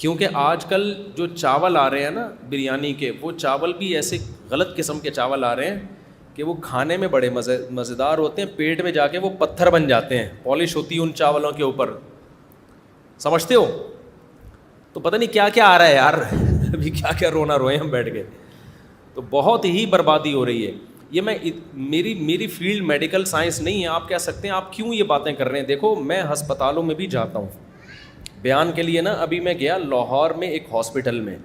کیونکہ آج کل جو چاول آ رہے ہیں نا بریانی کے، وہ چاول بھی ایسے غلط قسم کے چاول آ رہے ہیں کہ وہ کھانے میں بڑے مزیدار ہوتے ہیں، پیٹ میں جا کے وہ پتھر بن جاتے ہیں، پالش ہوتی ہے ان چاولوں کے اوپر، سمجھتے ہو؟ تو پتہ نہیں کیا کیا آ رہا ہے یار، ابھی کیا کیا رونا روئے ہم بیٹھ کے. تو بہت ہی بربادی ہو رہی ہے. یہ میری فیلڈ میڈیکل سائنس نہیں ہے. آپ کہہ سکتے ہیں آپ کیوں یہ باتیں کر رہے ہیں. دیکھو میں ہسپتالوں میں بھی جاتا ہوں بیان کے لیے نا. ابھی میں گیا لاہور میں ایک ہاسپٹل میں،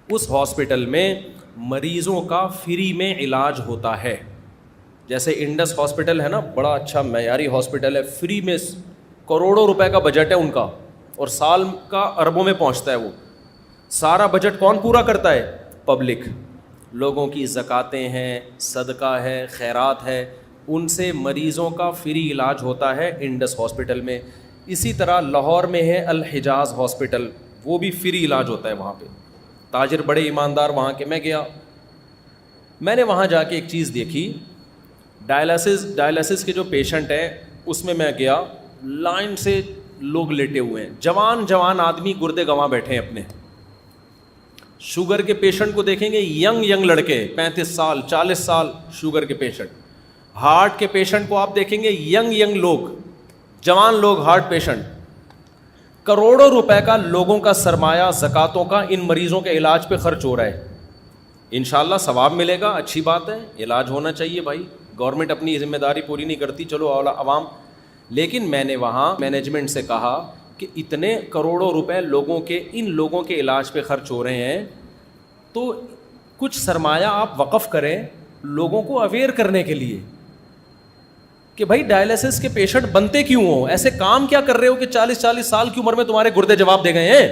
اس ہاسپٹل میں مریضوں کا فری میں علاج ہوتا ہے. جیسے انڈس ہاسپٹل ہے نا، بڑا اچھا معیاری ہاسپٹل ہے، فری میں کروڑوں روپے کا بجٹ ہے ان کا، اور سال کا اربوں میں پہنچتا ہے. وہ سارا بجٹ کون پورا کرتا ہے؟ پبلک. لوگوں کی زکاتیں ہیں، صدقہ ہے، خیرات ہے، ان سے مریضوں کا فری علاج ہوتا ہے انڈس ہاسپٹل میں. اسی طرح لاہور میں ہے الحجاز ہاسپٹل، وہ بھی فری علاج ہوتا ہے وہاں پہ. تاجر بڑے ایماندار وہاں کے. میں گیا، میں نے وہاں جا کے ایک چیز دیکھی، ڈائلسس کے جو پیشنٹ ہیں اس میں گیا، لائن سے لوگ لیٹے ہوئے ہیں، جوان آدمی گردے گنوا بیٹھے ہیں اپنے. شوگر کے پیشنٹ کو دیکھیں گے، ینگ لڑکے 35 سال 40 سال شوگر کے پیشنٹ. ہارٹ کے پیشنٹ کو آپ دیکھیں گے، ینگ لوگ، جوان لوگ ہارٹ پیشنٹ. کروڑوں روپے کا لوگوں کا سرمایہ زکاتوں کا ان مریضوں کے علاج پہ خرچ ہو رہا ہے. انشاءاللہ ثواب ملے گا، اچھی بات ہے، علاج ہونا چاہیے بھائی. گورنمنٹ اپنی ذمہ داری پوری نہیں کرتی، چلو عوام. لیکن میں نے وہاں مینجمنٹ سے کہا کہ اتنے کروڑوں روپے ان لوگوں کے علاج پہ خرچ ہو رہے ہیں، تو کچھ سرمایہ آپ وقف کریں لوگوں کو اویئر کرنے کے لیے کہ بھائی ڈائلسس کے پیشنٹ بنتے کیوں ہوں، ایسے کام کیا کر رہے ہو کہ 40 سال کی عمر میں تمہارے گردے جواب دے گئے ہیں،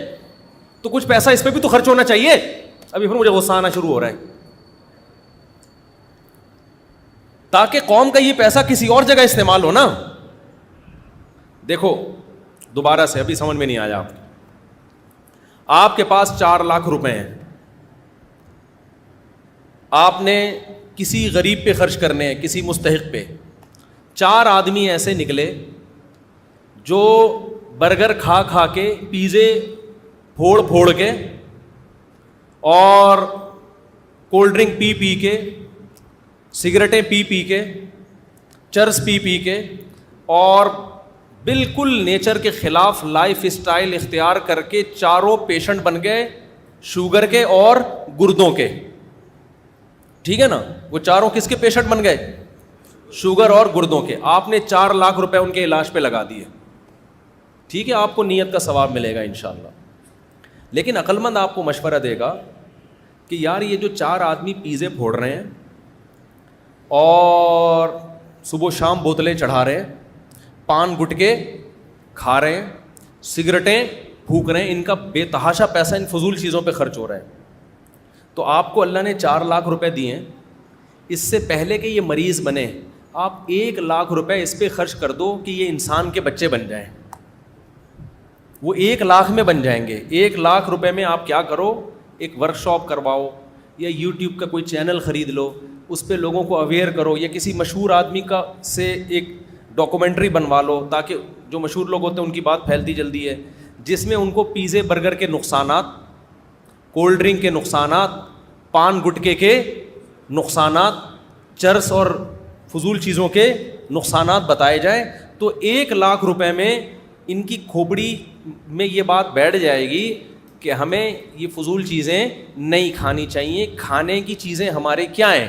تو کچھ پیسہ اس پہ بھی تو خرچ ہونا چاہیے. ابھی پھر مجھے غصہ آنا شروع ہو رہا ہے، تاکہ قوم کا یہ پیسہ کسی اور جگہ استعمال ہو نا. دیکھو دوبارہ سے، ابھی سمجھ میں نہیں آیا. آپ کے پاس 4 لاکھ روپے ہیں، آپ نے کسی غریب پہ خرچ کرنے ہیں، کسی مستحق پہ. 4 آدمی ایسے نکلے جو برگر کھا کے، پیزے پھوڑ کے، اور کولڈ ڈرنک پی کے، سگریٹیں پی کے، چرس پی کے، اور بالکل نیچر کے خلاف لائف اسٹائل اختیار کر کے چاروں پیشنٹ بن گئے شوگر کے اور گردوں کے. ٹھیک ہے نا؟ وہ چاروں کس کے پیشنٹ بن گئے؟ شوگر اور گردوں کے. آپ نے 4 لاکھ روپے ان کے علاج پہ لگا دیے. ٹھیک ہے، آپ کو نیت کا ثواب ملے گا انشاءاللہ. لیکن عقل مند آپ کو مشورہ دے گا کہ یار یہ جو 4 آدمی پیزے پھوڑ رہے ہیں اور صبح شام بوتلیں چڑھا رہے ہیں، پان گٹکے کھا رہے ہیں، سگریٹیں پھونک رہے ہیں، ان کا بے تحاشا پیسہ ان فضول چیزوں پہ خرچ ہو رہا ہے. تو آپ کو اللہ نے 4 لاکھ روپے دیے ہیں، اس سے پہلے کہ یہ مریض بنے آپ 1 لاکھ روپے اس پہ خرچ کر دو کہ یہ انسان کے بچے بن جائیں. وہ 1 لاکھ میں بن جائیں گے. 1 لاکھ روپے میں آپ کیا کرو، ایک ورک شاپ کرواؤ، یا یوٹیوب کا کوئی چینل خرید لو، اس پہ لوگوں کو اویئر کرو، یا کسی مشہور آدمی کا سے ایک ڈاکومنٹری بنوا لو، تاکہ جو مشہور لوگ ہوتے ہیں ان کی بات پھیلتی جلدی ہے، جس میں ان کو پیزے برگر کے نقصانات، کولڈ ڈرنک کے نقصانات، پان گٹکے کے نقصانات، چرس اور فضول چیزوں کے نقصانات بتائے جائیں. تو 1 لاکھ روپے میں ان کی کھوپڑی میں یہ بات بیٹھ جائے گی کہ ہمیں یہ فضول چیزیں نہیں کھانی چاہیے. کھانے کی چیزیں ہمارے کیا ہیں؟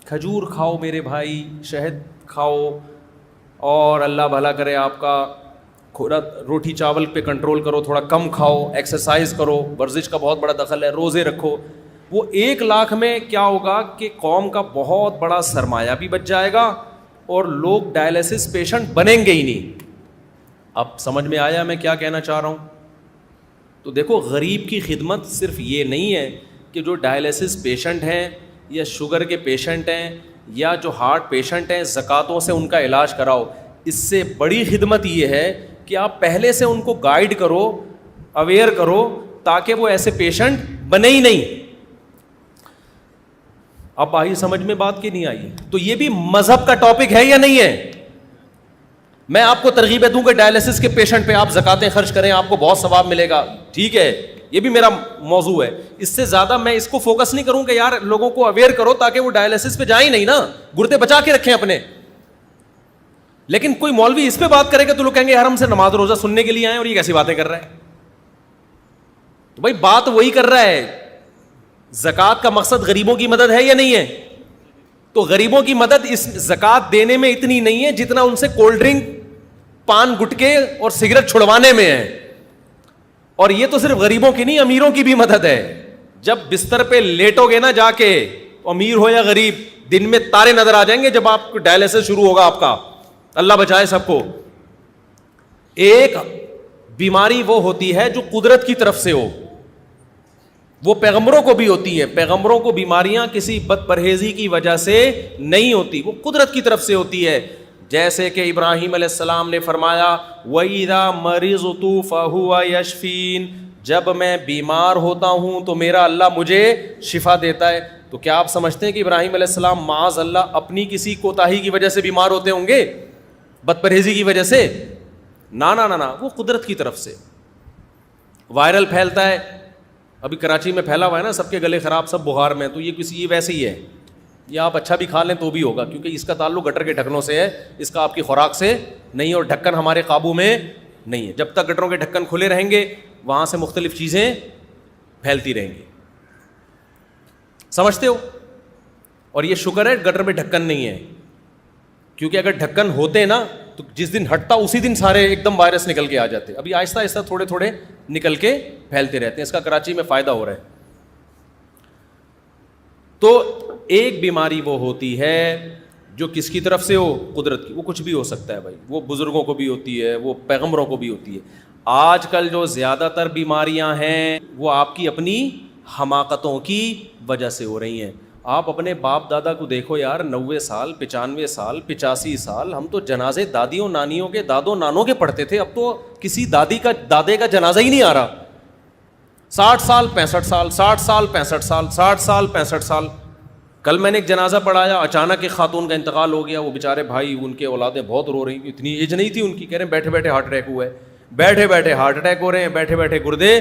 کھجور کھاؤ میرے بھائی، شہد کھاؤ، اور اللہ بھلا کرے آپ کا روٹی چاول پہ کنٹرول کرو، تھوڑا کم کھاؤ، ایکسرسائز کرو، ورزش کا بہت بڑا دخل ہے، روزے رکھو. وہ 1 لاکھ میں کیا ہوگا کہ قوم کا بہت بڑا سرمایہ بھی بچ جائے گا اور لوگ ڈائلسس پیشنٹ بنیں گے ہی نہیں. اب سمجھ میں آیا میں کیا کہنا چاہ رہا ہوں؟ تو دیکھو غریب کی خدمت صرف یہ نہیں ہے کہ جو ڈائلسس پیشنٹ ہیں یا شوگر کے پیشنٹ ہیں یا جو ہارٹ پیشنٹ ہیں زکاتوں سے ان کا علاج کراؤ. اس سے بڑی خدمت یہ ہے کہ آپ پہلے سے ان کو گائیڈ کرو، اویئر کرو، تاکہ وہ ایسے پیشنٹ بنے ہی نہیں. اب آئی سمجھ میں بات کی نہیں آئی؟ تو یہ بھی مذہب کا ٹاپک ہے یا نہیں ہے؟ میں آپ کو ترغیب دوں کہ ڈائلسس کے پیشنٹ پہ آپ زکاتیں خرچ کریں، آپ کو بہت ثواب ملے گا. ٹھیک ہے, یہ بھی میرا موضوع ہے. اس سے زیادہ میں اس کو فوکس نہیں کروں کہ یار لوگوں کو اویئر کرو تاکہ وہ ڈائلسس پہ جائیں نہیں نا, گردے بچا کے رکھیں اپنے. لیکن کوئی مولوی اس پہ بات کرے گا تو لوگ کہیں گے یار ہم سے نماز روزہ سننے کے لیے آئے اور یہ کیسی باتیں کر رہا ہے. تو بھائی بات وہی کر رہا ہے, زکوٰۃ کا مقصد غریبوں کی مدد ہے یا نہیں ہے؟ تو غریبوں کی مدد اس زکوٰۃ دینے میں اتنی نہیں ہے جتنا ان سے کولڈ ڈرنک, پان گٹکے اور سگریٹ چھڑوانے میں ہے. اور یہ تو صرف غریبوں کی نہیں, امیروں کی بھی مدد ہے. جب بستر پہ لیٹو گے نا جا کے, امیر ہو یا غریب, دن میں تارے نظر آ جائیں گے جب آپ کو ڈائلسس شروع ہوگا آپ کا. اللہ بچائے سب کو. ایک بیماری وہ ہوتی ہے جو قدرت کی طرف سے ہو, وہ پیغمبروں کو بھی ہوتی ہے. پیغمبروں کو بیماریاں کسی بد پرہیزی کی وجہ سے نہیں ہوتی, وہ قدرت کی طرف سے ہوتی ہے. جیسے کہ ابراہیم علیہ السلام نے فرمایا وَإِذَا مَرِضْتُ فَهُوَ يَشْفِينِ, جب میں بیمار ہوتا ہوں تو میرا اللہ مجھے شفا دیتا ہے. تو کیا آپ سمجھتے ہیں کہ ابراہیم علیہ السلام معاذ اللہ اپنی کسی کوتاہی کی وجہ سے بیمار ہوتے ہوں گے, بد پرہیزی کی وجہ سے؟ نا نا نا نا, وہ قدرت کی طرف سے. وائرل پھیلتا ہے, ابھی کراچی میں پھیلا ہوا ہے نا, سب کے گلے خراب, سب بخار میں, تو یہ ویسے ہی ہے. یہ آپ اچھا بھی کھا لیں تو بھی ہوگا, کیونکہ اس کا تعلق گٹر کے ڈھکنوں سے ہے, اس کا آپ کی خوراک سے نہیں. اور ڈھکن ہمارے قابو میں نہیں ہے. جب تک گٹروں کے ڈھکن کھلے رہیں گے وہاں سے مختلف چیزیں پھیلتی رہیں گی. سمجھتے ہو؟ اور یہ شکر ہے گٹر میں ڈھکن نہیں ہے, کیونکہ اگر ڈھکن ہوتے نا تو جس دن ہٹتا اسی دن سارے ایک دم وائرس نکل کے آ جاتے. ابھی آہستہ آہستہ تھوڑے تھوڑے نکل کے پھیلتے رہتے ہیں. اس کا کراچی میں فائدہ ہو رہا ہے. تو ایک بیماری وہ ہوتی ہے جو کس کی طرف سے ہو, قدرت کی. وہ کچھ بھی ہو سکتا ہے بھائی, وہ بزرگوں کو بھی ہوتی ہے, وہ پیغمبروں کو بھی ہوتی ہے. آج کل جو زیادہ تر بیماریاں ہیں وہ آپ کی اپنی حماقتوں کی وجہ سے ہو رہی ہیں. آپ اپنے باپ دادا کو دیکھو یار, 90 سال 95 سال 85 سال, ہم تو جنازے دادیوں نانیوں کے دادوں نانوں کے پڑھتے تھے. اب تو کسی دادے کا جنازہ ہی نہیں آ رہا. 60 سال 65 سال 60 سال 65 سال 60 سال 65 سال. کل میں نے ایک جنازہ پڑھایا, اچانک ایک خاتون کا انتقال ہو گیا. وہ بیچارے بھائی, ان کے اولادیں بہت رو رہی, اتنی ایج نہیں تھی ان کی. کہہ رہے ہیں بیٹھے بیٹھے ہارٹ اٹیک ہوا ہے, بیٹھے بیٹھے ہارٹ اٹیک ہو رہے ہیں, بیٹھے بیٹھے گردے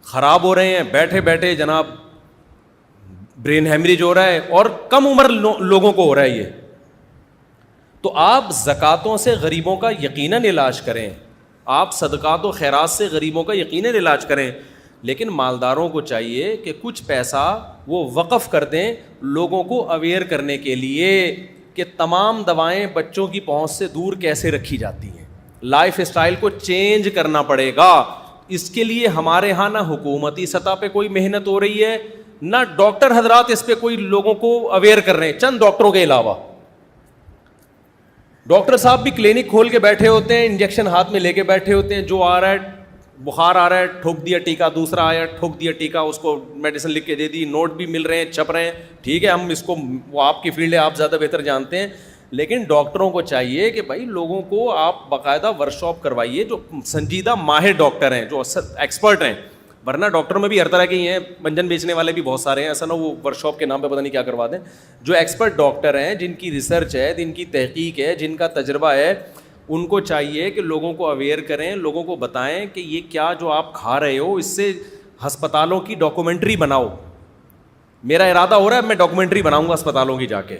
خراب ہو رہے ہیں, بیٹھے بیٹھے جناب برین ہیمریج ہو رہا ہے, اور کم عمر لوگوں کو ہو رہا ہے یہ. تو آپ زکاتوں سے غریبوں کا یقیناً علاج کریں, آپ صدقات و خیرات سے غریبوں کا یقیناً علاج کریں. لیکن مالداروں کو چاہیے کہ کچھ پیسہ وہ وقف کر دیں لوگوں کو اویئر کرنے کے لیے کہ تمام دوائیں بچوں کی پہنچ سے دور کیسے رکھی جاتی ہیں. لائف اسٹائل کو چینج کرنا پڑے گا. اس کے لیے ہمارے ہاں نہ حکومتی سطح پہ کوئی محنت ہو رہی ہے, نہ ڈاکٹر حضرات اس پہ کوئی لوگوں کو اویئر کر رہے ہیں. چند ڈاکٹروں کے علاوہ ڈاکٹر صاحب بھی کلینک کھول کے بیٹھے ہوتے ہیں, انجیکشن ہاتھ میں لے کے بیٹھے ہوتے ہیں. جو آ رہا ہے, بخار آ رہا ہے, ٹھوک دیا ٹیکا, دوسرا آیا ٹھوک دیا ٹیکا, اس کو میڈیسن لکھ کے دے دی, نوٹ بھی مل رہے ہیں, چھپ رہے ہیں. ٹھیک ہے, ہم اس کو, وہ آپ کی فیلڈ ہے, آپ زیادہ بہتر جانتے ہیں. لیکن ڈاکٹروں کو چاہیے کہ بھائی لوگوں کو آپ باقاعدہ ورک شاپ کروائیے, جو سنجیدہ ماہر ڈاکٹر ہیں, جو ایکسپرٹ ہیں. ورنہ ڈاکٹروں میں بھی ہر طرح کے ہیں, منجن بیچنے والے بھی بہت سارے ہیں. ایسا نہ وہ ورک شاپ کے نام پہ پتہ نہیں کیا کروا دیں. جو ایکسپرٹ ڈاکٹر ہیں, جن کی ریسرچ ہے, جن کی تحقیق ہے, جن کا تجربہ ہے, ان کو چاہیے کہ لوگوں کو اویئر کریں, لوگوں کو بتائیں کہ یہ کیا جو آپ کھا رہے ہو, اس سے ہسپتالوں کی ڈاکومنٹری بناؤ. میرا ارادہ ہو رہا ہے, میں ڈاکومنٹری بناؤں گا اسپتالوں کی جا کے,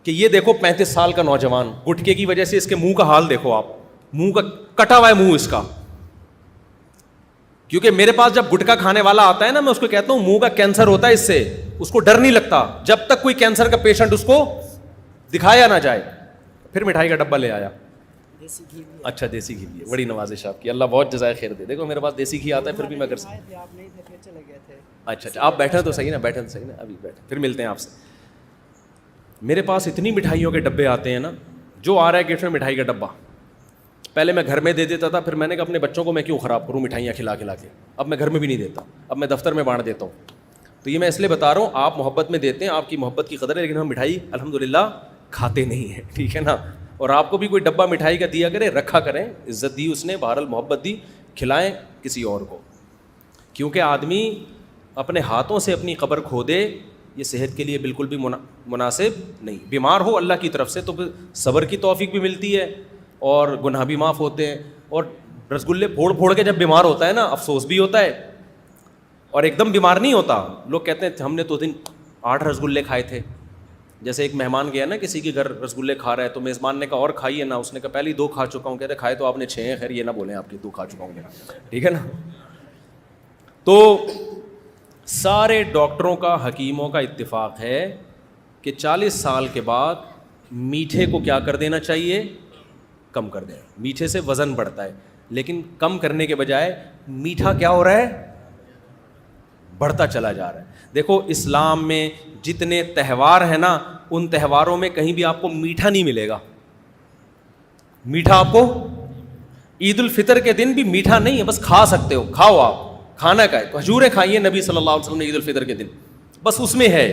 کہ یہ دیکھو 35 سال کا نوجوان, گٹکے کی وجہ سے اس کے منہ کا حال دیکھو آپ, منہ کا کٹا ہوا ہے منہ اس کا. کیونکہ میرے پاس جب گٹکا کھانے والا آتا ہے نا, میں اس کو کہتا ہوں منہ کا کینسر ہوتا ہے, اس سے اس کو ڈر نہیں لگتا جب تک کوئی کینسر کا پیشنٹ اس کو دکھایا نہ جائے. پھر مٹھائی کا ڈبہ لے آیا. اچھا دیسی گھی بھی ہے, بڑی نوازش آپ کی, اللہ بہت جزائے خیر دے. دیکھو میرے پاس دیسی گھی آتا ہے, پھر بھی میں کر سکتا. اچھا اچھا, آپ بیٹھے تو صحیح نا, بیٹھے تو صحیح نا, ابھی بیٹھے, پھر ملتے ہیں آپ سے. میرے پاس اتنی مٹھائیوں کے ڈبے آتے ہیں نا, جو آ رہا ہے گفٹ میں مٹھائی کا ڈبہ. پہلے میں گھر میں دے دیتا تھا, پھر میں نے کہا اپنے بچوں کو میں کیوں خراب کروں مٹھائیاں کھلا کھلا کے. اب میں گھر میں بھی نہیں دیتا, اب میں دفتر میں بانٹ دیتا ہوں. تو یہ میں اس لیے بتا رہا ہوں, آپ محبت میں دیتے ہیں, آپ کی محبت کی قدر ہے, لیکن ہم مٹھائی الحمدللہ کھاتے نہیں ہیں. ٹھیک ہے نا. اور آپ کو بھی کوئی ڈبہ مٹھائی کا دیا کرے, رکھا کریں, عزت دی اس نے, بہرحال محبت دی, کھلائیں کسی اور کو. کیونکہ آدمی اپنے ہاتھوں سے اپنی قبر کھو دے, یہ صحت کے لیے بالکل بھی مناسب نہیں. بیمار ہو اللہ کی طرف سے تو صبر کی توفیق بھی ملتی ہے, اور گناہ بھی معاف ہوتے ہیں. اور رسگلے پھوڑ پھوڑ کے جب بیمار ہوتا ہے نا, افسوس بھی ہوتا ہے, اور ایک دم بیمار نہیں ہوتا. لوگ کہتے ہیں ہم نے تو دن 8 رسگلے کھائے تھے. جیسے ایک مہمان گیا نا کسی کے گھر, رسگلے کھا رہا ہے, تو میزبان نے کہا اور کھائیے نا, اس نے کہا پہلے 2 کھا چکا ہوں. کہتے کھائے تو آپ نے 6 ہیں, خیر یہ نہ بولیں آپ کی 2 کھا چکا ہوں, ٹھیک ہے نا. تو سارے ڈاکٹروں کا, حکیموں کا اتفاق ہے کہ 40 سال کے بعد میٹھے کو کیا کر دینا چاہیے, کم کر دینا. میٹھے سے وزن بڑھتا ہے, لیکن کم کرنے کے بجائے میٹھا کیا ہو رہا ہے, بڑھتا چلا جا رہا ہے. دیکھو اسلام میں جتنے تہوار ہیں نا, ان تہواروں میں کہیں بھی آپ کو میٹھا نہیں ملے گا. میٹھا آپ کو عید الفطر کے دن بھی میٹھا نہیں ہے, بس کھا سکتے ہو, کھاؤ آپ, کھانا کا ہے. کھجوریں کھائیے نبی صلی اللہ علیہ وسلم نے عید الفطر کے دن, بس اس میں ہے.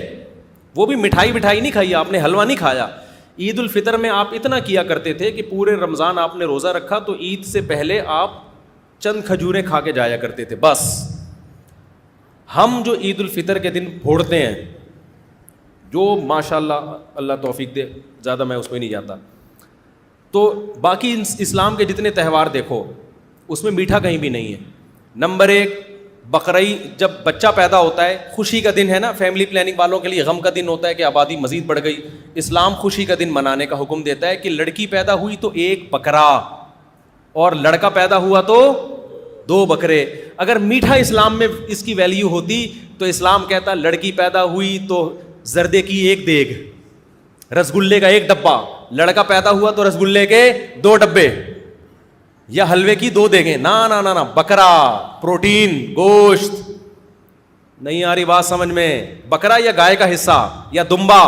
وہ بھی مٹھائی نہیں کھائی آپ نے, حلوہ نہیں کھایا. عید الفطر میں آپ اتنا کیا کرتے تھے کہ پورے رمضان آپ نے روزہ رکھا تو عید سے پہلے آپ چند کھجوریں کھا کے جایا کرتے تھے بس. ہم جو عید الفطر کے دن پھوڑتے ہیں, جو ماشاء اللہ اللہ توفیق دے, زیادہ میں اس میں نہیں جاتا, تو باقی اسلام کے جتنے تہوار دیکھو اس میں میٹھا کہیں بھی نہیں ہے. نمبر 1 بقرعید, جب بچہ پیدا ہوتا ہے خوشی کا دن ہے نا, فیملی پلاننگ والوں کے لیے غم کا دن ہوتا ہے کہ آبادی مزید بڑھ گئی. اسلام خوشی کا دن منانے کا حکم دیتا ہے کہ لڑکی پیدا ہوئی تو 1 بکرا, اور لڑکا پیدا ہوا تو 2 بکرے. اگر میٹھا اسلام میں اس کی ویلیو ہوتی تو اسلام کہتا لڑکی پیدا ہوئی تو زردے کی 1 دیگ, رسگلے کا 1 ڈبہ, لڑکا پیدا ہوا تو رسگلے کے 2 ڈبے, یا حلوے کی 2 دیگیں. نا بکرا, پروٹین, گوشت. نہیں آ رہی بات سمجھ میں؟ بکرا یا گائے کا حصہ یا دمبا.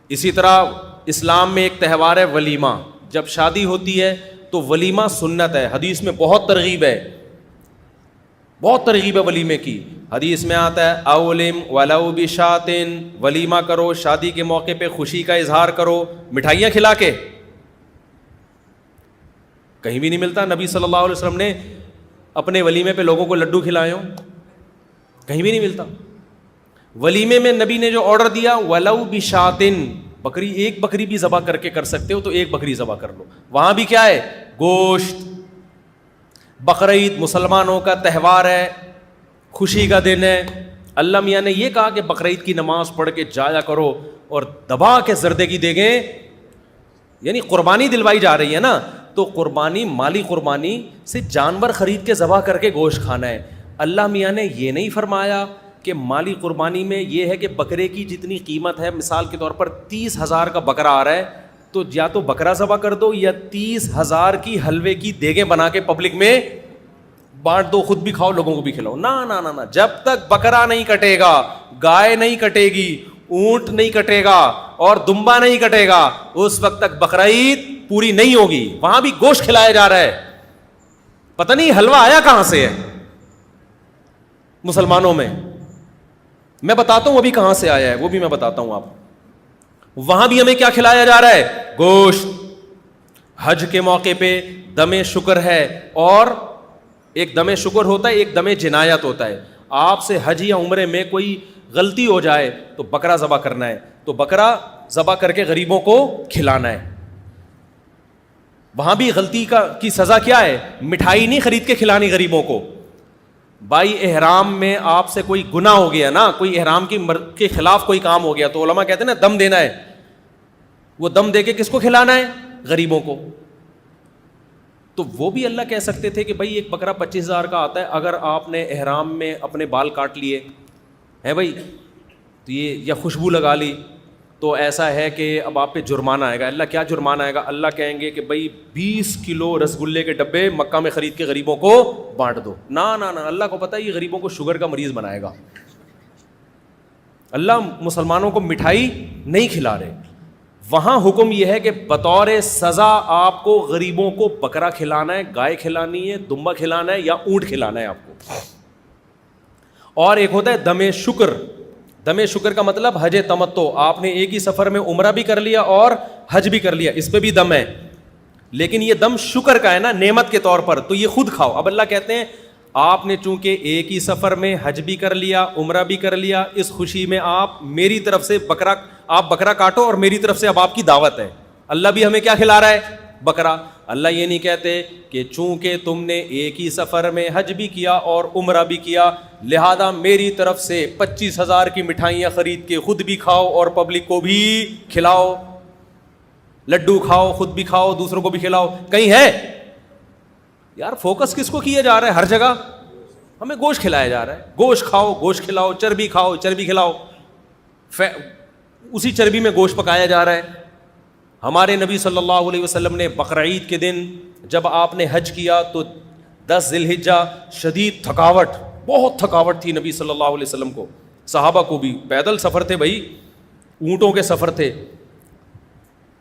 اسی طرح اسلام میں ایک تہوار ہے ولیمہ. جب شادی ہوتی ہے تو ولیمہ سنت ہے, حدیث میں بہت ترغیب ہے, بہت ترغیب ہے ولیمے کی. حدیث میں آتا ہے اولم ولو بشاتن, ولیمہ کرو, شادی کے موقع پہ خوشی کا اظہار کرو, مٹھائیاں کھلا کے. کہیں بھی نہیں ملتا نبی صلی اللہ علیہ وسلم نے اپنے ولیمے پہ لوگوں کو لڈو کھلائے ہوں, کہیں بھی نہیں ملتا. ولیمے میں نبی نے جو آرڈر دیا ولو بشاتن, بکری, 1 بکری بھی ذبح کر کے کر سکتے ہو تو 1 بکری ذبح کر لو. وہاں بھی کیا ہے, گوشت. بقرعید مسلمانوں کا تہوار ہے, خوشی کا دن ہے. اللہ میاں نے یہ کہا کہ بقرعید کی نماز پڑھ کے جایا کرو اور دبا کے زردے کی دیگیں, یعنی قربانی دلوائی جا رہی ہے نا, تو قربانی مالی قربانی سے جانور خرید کے ذبح کر کے گوشت کھانا ہے. اللہ میاں نے یہ نہیں فرمایا کہ مالی قربانی میں یہ ہے کہ بکرے کی جتنی قیمت ہے, مثال کے طور پر 30,000 کا بکرا آ رہا ہے تو یا تو بکرا ذبح کر دو یا 30,000 کی حلوے کی دیگیں بنا کے پبلک میں بانٹ دو, خود بھی کھاؤ لوگوں کو بھی کھلاؤ. نا, جب تک بکرا نہیں کٹے گا, گائے نہیں کٹے گی, اونٹ نہیں کٹے گا اور دمبا نہیں کٹے گا, اس وقت تک بقرعید پوری نہیں ہوگی. وہاں بھی گوشت کھلایا جا رہا ہے, پتہ نہیں حلوہ آیا کہاں سے ہے مسلمانوں میں. میں بتاتا ہوں ابھی کہاں سے آیا ہے, وہ بھی میں بتاتا ہوں آپ. وہاں بھی ہمیں کیا کھلایا جا رہا ہے, گوشت. حج کے موقع پہ دم شکر ہے, اور ایک دم شکر ہوتا ہے, ایک دم جنایت ہوتا ہے. آپ سے حج یا عمرے میں کوئی غلطی ہو جائے تو بکرا ذبح کرنا ہے, تو بکرا ذبح کر کے غریبوں کو کھلانا ہے. وہاں بھی غلطی کی سزا کیا ہے, مٹھائی نہیں خرید کے کھلانی غریبوں کو. بھائی احرام میں آپ سے کوئی گناہ ہو گیا نا, کوئی احرام کے خلاف کوئی کام ہو گیا, تو علماء کہتے ہیں نا دم دینا ہے. وہ دم دے کے کس کو کھلانا ہے, غریبوں کو. تو وہ بھی اللہ کہہ سکتے تھے کہ بھائی ایک بکرا 25,000 کا آتا ہے, اگر آپ نے احرام میں اپنے بال کاٹ لیے ہیں بھائی, تو یہ یا خوشبو لگا لی, تو ایسا ہے کہ اب آپ پہ جرمانہ آئے گا. اللہ کیا جرمانہ آئے گا, اللہ کہیں گے کہ بھائی 20 کلو رسگلے کے ڈبے مکہ میں خرید کے غریبوں کو بانٹ دو. نا, اللہ کو پتہ ہے یہ غریبوں کو شوگر کا مریض بنائے گا. اللہ مسلمانوں کو مٹھائی نہیں کھلا رہے. وہاں حکم یہ ہے کہ بطور سزا آپ کو غریبوں کو بکرا کھلانا ہے, گائے کھلانی ہے, دمبا کھلانا ہے یا اونٹ کھلانا ہے آپ کو. اور ایک ہوتا ہے دم شکر. دم شکر کا مطلب حج تمتع, آپ نے ایک ہی سفر میں عمرہ بھی کر لیا اور حج بھی کر لیا, اس پہ بھی دم ہے, لیکن یہ دم شکر کا ہے نا, نعمت کے طور پر, تو یہ خود کھاؤ. اب اللہ کہتے ہیں آپ نے چونکہ ایک ہی سفر میں حج بھی کر لیا, عمرہ بھی کر لیا, اس خوشی میں آپ میری طرف سے بکرا کاٹو اور میری طرف سے اب آپ کی دعوت ہے. اللہ بھی ہمیں کیا کھلا رہا ہے, بکرا. اللہ یہ نہیں کہتے کہ چونکہ تم نے ایک ہی سفر میں حج بھی کیا اور عمرہ بھی کیا لہذا میری طرف سے 25,000 کی مٹھائیاں خرید کے خود بھی کھاؤ اور پبلک کو بھی کھلاؤ, لڈو کھاؤ, خود بھی کھاؤ, دوسروں کو بھی کھلاؤ. کہیں ہے یار؟ فوکس کس کو کیا جا رہا ہے؟ ہر جگہ ہمیں گوشت کھلایا جا رہا ہے. گوشت کھاؤ, گوشت کھلاؤ, چربی کھاؤ, چربی کھلاؤ. اسی چربی میں گوشت پکایا جا رہا ہے. ہمارے نبی صلی اللہ علیہ وسلم نے بقرعید کے دن جب آپ نے حج کیا تو 10 ذی الحجہ شدید تھکاوٹ, بہت تھکاوٹ تھی نبی صلی اللہ علیہ وسلم کو, صحابہ کو بھی. پیدل سفر تھے بھائی, اونٹوں کے سفر تھے.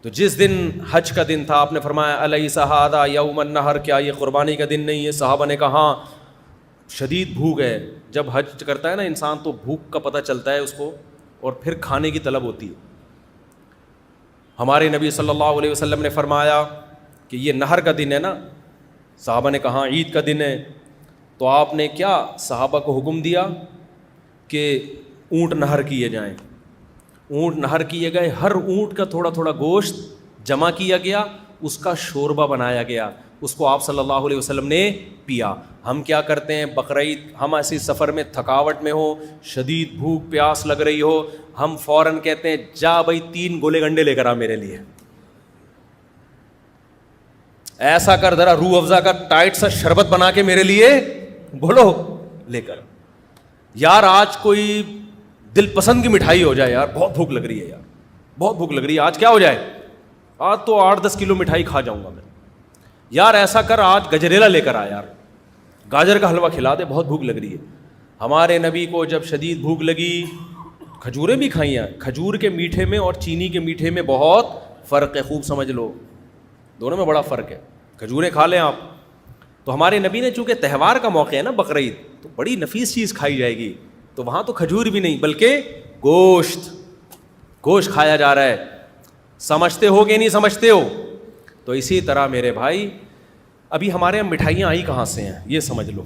تو جس دن حج کا دن تھا آپ نے فرمایا الیس ھذا یوم النحر, کیا یہ قربانی کا دن نہیں ہے؟ صحابہ نے کہا ہاں. شدید بھوک ہے. جب حج کرتا ہے نا انسان تو بھوک کا پتہ چلتا ہے اس کو, اور پھر کھانے کی طلب ہوتی ہے. ہمارے نبی صلی اللہ علیہ وسلم نے فرمایا کہ یہ نہر کا دن ہے نا. صحابہ نے کہا عید کا دن ہے. تو آپ نے کیا صحابہ کو حکم دیا کہ اونٹ نہر کیے جائیں. اونٹ نہر کیے گئے, ہر اونٹ کا تھوڑا تھوڑا گوشت جمع کیا گیا, اس کا شوربہ بنایا گیا, اس کو آپ صلی اللہ علیہ وسلم نے پیا. ہم کیا کرتے ہیں بقرعید, ہم ایسی سفر میں تھکاوٹ میں ہو, شدید بھوک پیاس لگ رہی ہو, ہم فوراً کہتے ہیں جا بھائی 3 گولے گنڈے لے کر آ میرے لیے, ایسا کر ذرا روح افزا کا ٹائٹ سا شربت بنا کے میرے لیے بولو لے کر. یار آج کوئی دل پسند کی مٹھائی ہو جائے, یار بہت بھوک لگ رہی ہے, یار بہت بھوک لگ رہی ہے, آج کیا ہو جائے, آج تو 8-10 کلو مٹھائی کھا جاؤں گا میں. یار ایسا کر آج گجریلا لے کر آ, یار گاجر کا حلوہ کھلا دے, بہت بھوک لگ رہی ہے. ہمارے نبی کو جب شدید بھوک لگی, کھجوریں بھی کھائیں. کھجور کے میٹھے میں اور چینی کے میٹھے میں بہت فرق ہے, خوب سمجھ لو, دونوں میں بڑا فرق ہے. کھجوریں کھا لیں آپ. تو ہمارے نبی نے چونکہ تہوار کا موقع ہے نا بقرعید, تو بڑی نفیس چیز کھائی جائے گی, تو وہاں تو کھجور بھی نہیں بلکہ گوشت کھایا جا رہا ہے. سمجھتے ہو کہ نہیں سمجھتے ہو؟ تو اسی طرح میرے بھائی ابھی ہمارے یہاں مٹھائیاں آئی کہاں سے ہیں یہ سمجھ لو.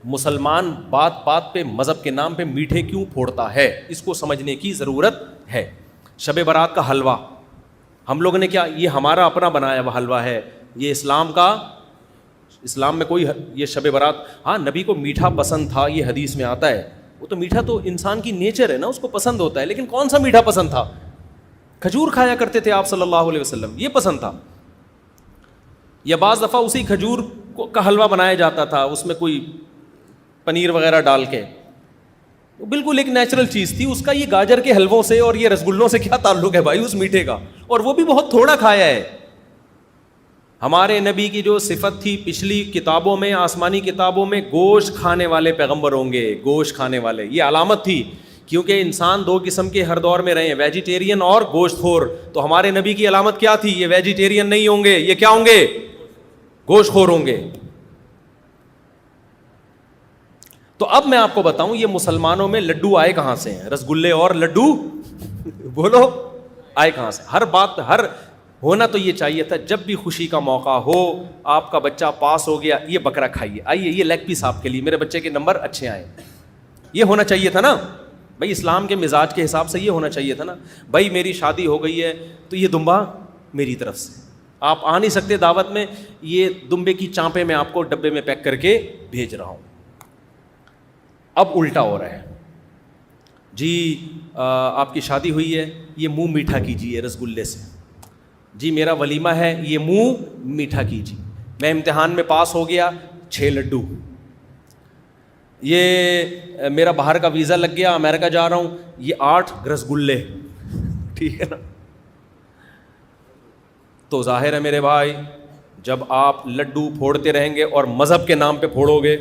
مسلمان بات بات پہ مذہب کے نام پہ میٹھے کیوں پھوڑتا ہے, اس کو سمجھنے کی ضرورت ہے. شب برات کا حلوہ ہم لوگوں نے کیا, یہ ہمارا اپنا بنایا ہوا حلوہ ہے, یہ اسلام میں کوئی یہ شب برات, ہاں نبی کو میٹھا پسند تھا, یہ حدیث میں آتا ہے. وہ تو میٹھا تو انسان کی نیچر ہے نا, اس کو پسند ہوتا ہے, لیکن کون سا میٹھا پسند تھا؟ کھجور کھایا کرتے تھے آپ صلی اللہ علیہ وسلم, یہ پسند تھا. یا بعض دفعہ اسی کھجور کا حلوہ بنایا جاتا تھا, اس میں کوئی پنیر وغیرہ ڈال کے, بالکل ایک نیچرل چیز تھی. اس کا یہ گاجر کے حلووں سے اور یہ رسگلوں سے کیا تعلق ہے بھائی اس میٹھے کا؟ اور وہ بھی بہت تھوڑا کھایا ہے. ہمارے نبی کی جو صفت تھی پچھلی کتابوں میں, آسمانی کتابوں میں, گوشت کھانے والے پیغمبر ہوں گے, گوشت کھانے والے, یہ علامت تھی. کیونکہ انسان 2 قسم کے ہر دور میں رہے ہیں, ویجیٹیرین اور گوشت خور. تو ہمارے نبی کی علامت کیا تھی؟ یہ ویجیٹیرین نہیں ہوں گے, یہ کیا ہوں گے؟ گوشت خور ہوں گے. تو اب میں آپ کو بتاؤں یہ مسلمانوں میں لڈو آئے کہاں سے ہیں, رسگلے اور لڈو بولو آئے کہاں سے؟ ہر بات ہونا تو یہ چاہیے تھا جب بھی خوشی کا موقع ہو, آپ کا بچہ پاس ہو گیا, یہ بکرا کھائیے, آئیے یہ لیگ پیس آپ کے لیے, میرے بچے کے نمبر اچھے آئے, یہ ہونا چاہیے تھا نا بھائی. اسلام کے مزاج کے حساب سے یہ ہونا چاہیے تھا نا بھائی. میری شادی ہو گئی ہے تو یہ دمبا میری طرف سے, آپ آ نہیں سکتے دعوت میں, یہ دمبے کی چانپیں میں آپ کو ڈبے میں پیک کر کے بھیج رہا ہوں. اب الٹا ہو رہا ہے جی, آپ کی شادی ہوئی ہے, یہ منہ میٹھا کیجیے رسگلے سے. جی میرا ولیمہ ہے, یہ منہ میٹھا کیجیے. میں امتحان میں پاس ہو گیا, 6 لڈو. یہ میرا باہر کا ویزا لگ گیا, امریکہ جا رہا ہوں, یہ 8 رسگلے. ٹھیک ہے نا؟ تو ظاہر ہے میرے بھائی جب آپ لڈو پھوڑتے رہیں گے اور مذہب کے نام پہ پھوڑو گے,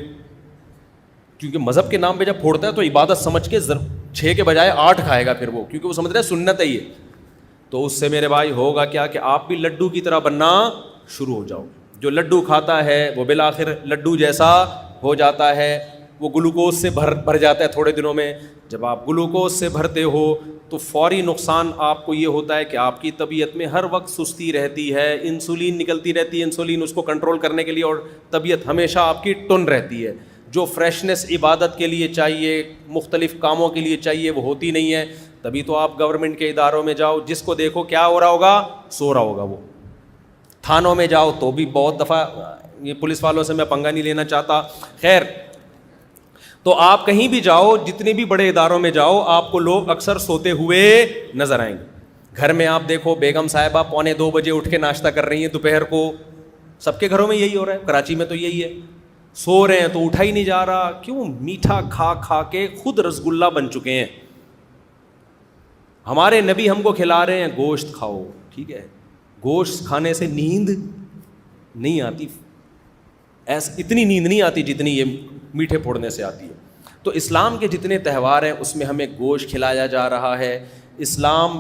کیونکہ مذہب کے نام پہ جب پھوڑتا ہے تو عبادت سمجھ کے 6 کے بجائے 8 کھائے گا پھر وہ, کیونکہ وہ سمجھ رہا ہے سنت ہے یہ. تو اس سے میرے بھائی ہوگا کیا کہ آپ بھی لڈو کی طرح بننا شروع ہو جاؤ. جو لڈو کھاتا ہے وہ بالآخر لڈو جیسا ہو جاتا ہے, وہ گلوکوز سے بھر جاتا ہے تھوڑے دنوں میں. جب آپ گلوکوز سے بھرتے ہو تو فوری نقصان آپ کو یہ ہوتا ہے کہ آپ کی طبیعت میں ہر وقت سستی رہتی ہے, انسولین نکلتی رہتی ہے, انسولین اس کو کنٹرول کرنے کے لیے, اور طبیعت ہمیشہ آپ کی ٹن رہتی ہے. جو فریشنس عبادت کے لیے چاہیے, مختلف کاموں کے لیے چاہیے, وہ ہوتی نہیں ہے. تبھی تو آپ گورنمنٹ کے اداروں میں جاؤ, جس کو دیکھو کیا ہو رہا ہوگا, سو رہا ہوگا وہ. تھانوں میں جاؤ تو بھی بہت دفعہ، یہ پولیس والوں سے میں پنگا نہیں لینا چاہتا، خیر، تو آپ کہیں بھی جاؤ، جتنے بھی بڑے اداروں میں جاؤ، آپ کو لوگ اکثر سوتے ہوئے نظر آئیں گے. گھر میں آپ دیکھو بیگم صاحبہ 1:45 بجے اٹھ کے ناشتہ کر رہی ہیں دوپہر کو، سب کے گھروں میں یہی ہو رہا ہے، کراچی میں تو یہی ہے. سو رہے ہیں تو اٹھا ہی نہیں جا رہا، کیوں؟ میٹھا کھا کھا کے خود رسگلہ بن چکے ہیں. ہمارے نبی ہم کو کھلا رہے ہیں گوشت کھاؤ، ٹھیک ہے، گوشت کھانے سے نیند نہیں آتی، اتنی نیند نہیں آتی جتنی یہ میٹھے پھوڑنے سے آتی ہے. تو اسلام کے جتنے تہوار ہیں اس میں ہمیں گوشت کھلایا جا رہا ہے. اسلام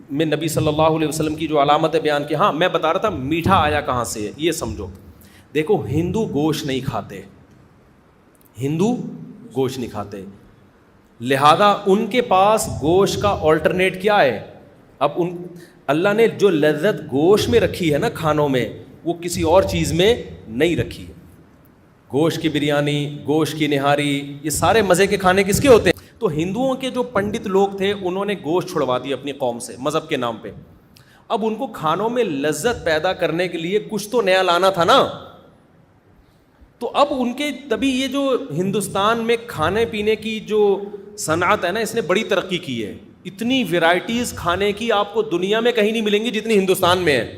میں نبی صلی اللہ علیہ وسلم کی جو علامتیں بیان کی، ہاں میں بتا رہا تھا میٹھا آیا کہاں سے ہے یہ سمجھو. دیکھو ہندو گوشت نہیں کھاتے، ہندو گوشت نہیں کھاتے، لہذا ان کے پاس گوشت کا آلٹرنیٹ کیا ہے؟ اب اللہ نے جو لذت گوشت میں رکھی ہے نا کھانوں میں، وہ کسی اور چیز میں نہیں رکھی ہے. گوشت کی بریانی، گوشت کی نہاری، یہ سارے مزے کے کھانے کس کے ہوتے ہیں؟ تو ہندوؤں کے جو پنڈت لوگ تھے انہوں نے گوشت چھڑوا دی اپنی قوم سے مذہب کے نام پہ. اب ان کو کھانوں میں لذت پیدا کرنے کے لیے کچھ تو نیا لانا تھا نا. تو اب ان کے تبھی یہ جو ہندوستان میں کھانے پینے کی جو صنعت ہے نا، اس نے بڑی ترقی کی ہے. اتنی ویرائٹیز کھانے کی آپ کو دنیا میں کہیں نہیں ملیں گی جتنی ہندوستان میں ہے.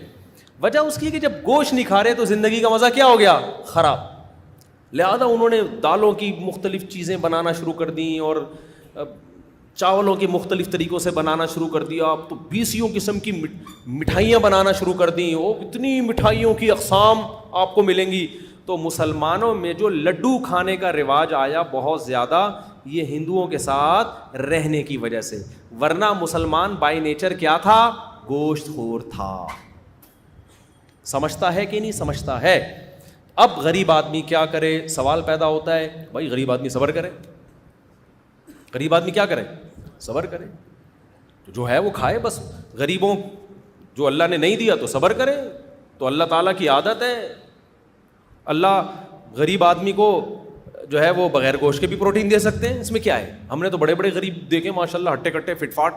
وجہ اس کی کہ جب گوشت نہیں کھا رہے تو زندگی کا مزہ کیا ہو گیا؟ خراب. لہذا انہوں نے دالوں کی مختلف چیزیں بنانا شروع کر دیں اور چاولوں کی مختلف طریقوں سے بنانا شروع کر دیا. اب تو 20 قسم کی مٹھائیاں بنانا شروع کر دیں. وہ اتنی مٹھائیوں کی اقسام آپ کو ملیں گی. تو مسلمانوں میں جو لڈو کھانے کا رواج آیا بہت زیادہ، یہ ہندوؤں کے ساتھ رہنے کی وجہ سے، ورنہ مسلمان بائی نیچر کیا تھا؟ گوشت خور تھا. سمجھتا ہے کہ نہیں سمجھتا ہے؟ اب غریب آدمی کیا کرے؟ سوال پیدا ہوتا ہے، بھائی غریب آدمی صبر کرے. غریب آدمی کیا کرے؟ صبر کرے. جو ہے وہ کھائے بس. غریبوں جو اللہ نے نہیں دیا تو صبر کرے. تو اللہ تعالیٰ کی عادت ہے، اللہ غریب آدمی کو جو ہے وہ بغیر گوشت کے بھی پروٹین دے سکتے ہیں. اس میں کیا ہے؟ ہم نے تو بڑے بڑے غریب دیکھے ماشاء اللہ، ہٹے کٹے فٹ فاٹ.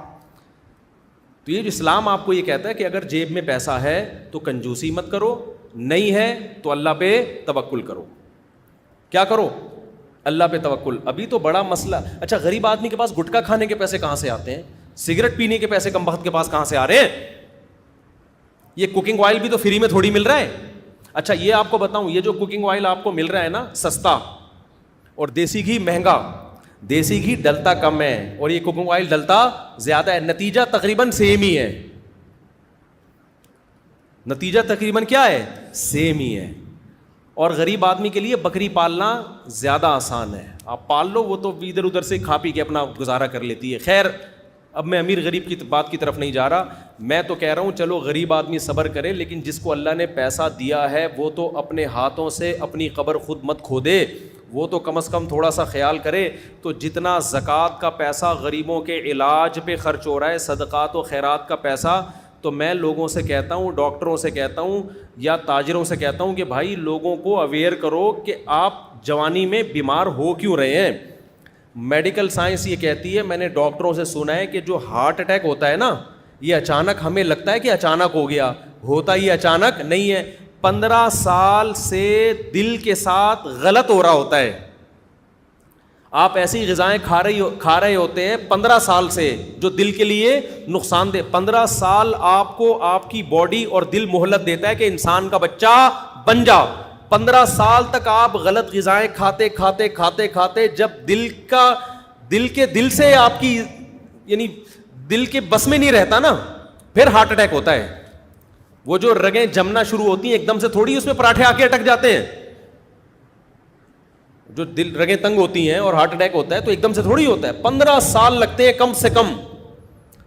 تو یہ جو اسلام آپ کو یہ کہتا ہے کہ اگر جیب میں پیسہ ہے تو کنجوسی مت کرو، نہیں ہے تو اللہ پہ توکل کرو. کیا کرو؟ اللہ پہ توکل. ابھی تو بڑا مسئلہ. اچھا غریب آدمی کے پاس گٹکا کھانے کے پیسے کہاں سے آتے ہیں؟ سگریٹ پینے کے پیسے کم بخت کے پاس کہاں سے آ رہے ہیں؟ یہ کوکنگ آئل بھی تو فری میں تھوڑی مل رہا ہے. اچھا یہ آپ کو بتاؤں، یہ جو کوکنگ آئل آپ کو مل رہا ہے نا سستا، اور دیسی گھی مہنگا. دیسی گھی ڈلتا کم ہے اور یہ کوکنگ آئل ڈلتا زیادہ ہے. نتیجہ تقریباً سیم ہی ہے. نتیجہ تقریباً کیا ہے؟ سیم ہی ہے. اور غریب آدمی کے لیے بکری پالنا زیادہ آسان ہے. آپ پال لو، وہ تو ادھر ادھر سے کھا پی کے اپنا گزارا کر لیتی ہے. خیر اب میں امیر غریب کی بات کی طرف نہیں جا رہا. میں تو کہہ رہا ہوں چلو غریب آدمی صبر کرے، لیکن جس کو اللہ نے پیسہ دیا ہے وہ تو اپنے ہاتھوں سے اپنی قبر خود مت کھودے. وہ تو کم از کم تھوڑا سا خیال کرے. تو جتنا زکوٰۃ کا پیسہ غریبوں کے علاج پہ خرچ ہو رہا ہے، صدقات و خیرات کا پیسہ، تو میں لوگوں سے کہتا ہوں، ڈاکٹروں سے کہتا ہوں یا تاجروں سے کہتا ہوں کہ بھائی لوگوں کو اویئر کرو کہ آپ جوانی میں بیمار ہو کیوں رہے ہیں. میڈیکل سائنس یہ کہتی ہے، میں نے ڈاکٹروں سے سنا ہے کہ جو ہارٹ اٹیک ہوتا ہے نا، یہ اچانک ہمیں لگتا ہے کہ اچانک ہو گیا، ہوتا یہ اچانک نہیں ہے. 15 سال سے دل کے ساتھ غلط ہو رہا ہوتا ہے. آپ ایسی غذائیں کھا رہے ہوتے ہیں 15 سال سے جو دل کے لیے نقصان دہ. 15 سال آپ کو آپ کی باڈی اور دل مہلت دیتا ہے کہ انسان کا بچہ بن جا. 15 سال تک آپ غلط غذائیں کھاتے جب دل سے آپ کی یعنی دل کے بس میں نہیں رہتا نا، پھر ہارٹ اٹیک ہوتا ہے. وہ جو رگیں جمنا شروع ہوتی ہیں ایک دم سے تھوڑی اس میں پراٹھے آ کے اٹک جاتے ہیں. جو دل رگیں تنگ ہوتی ہیں اور ہارٹ اٹیک ہوتا ہے تو ایک دم سے تھوڑی ہوتا ہے. 15 سال لگتے ہیں کم سے کم.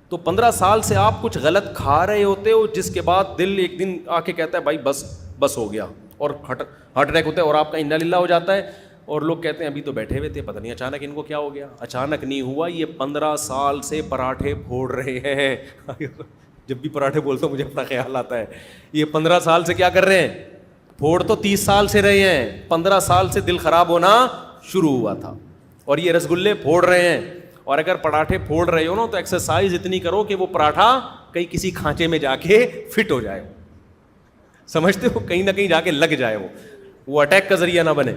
تو 15 سال سے آپ کچھ غلط کھا رہے ہوتے ہو جس کے بعد دل ایک دن آ کے کہتا ہے بھائی بس ہو گیا، اور ہارٹ اٹیک ہوتا ہے اور آپ کا انا للہ ہو جاتا ہے. اور لوگ کہتے ہیں ابھی تو بیٹھے ہوئے تھے، پتہ نہیں اچانک ان کو کیا ہو گیا. اچانک نہیں ہوا، یہ 15 سال سے پراٹھے پھوڑ رہے ہیں. جب بھی پراٹھے بولتا ہوں مجھے اپنا خیال آتا ہے، یہ 15 سال سے کیا کر رہے ہیں؟ پھوڑ تو 30 سال سے رہے ہیں، 15 سال سے دل خراب ہونا شروع ہوا تھا اور یہ رسگلے پھوڑ رہے ہیں. اور اگر پراٹھے پھوڑ رہے ہو نا تو ایکسرسائز اتنی کرو کہ وہ پراٹھا کہیں کسی کھانچے میں جا کے فٹ ہو جائے. سمجھتے ہو, کہیں نہ کہیں جا کے لگ جائے, وہ اٹیک کا ذریعہ نہ بنے.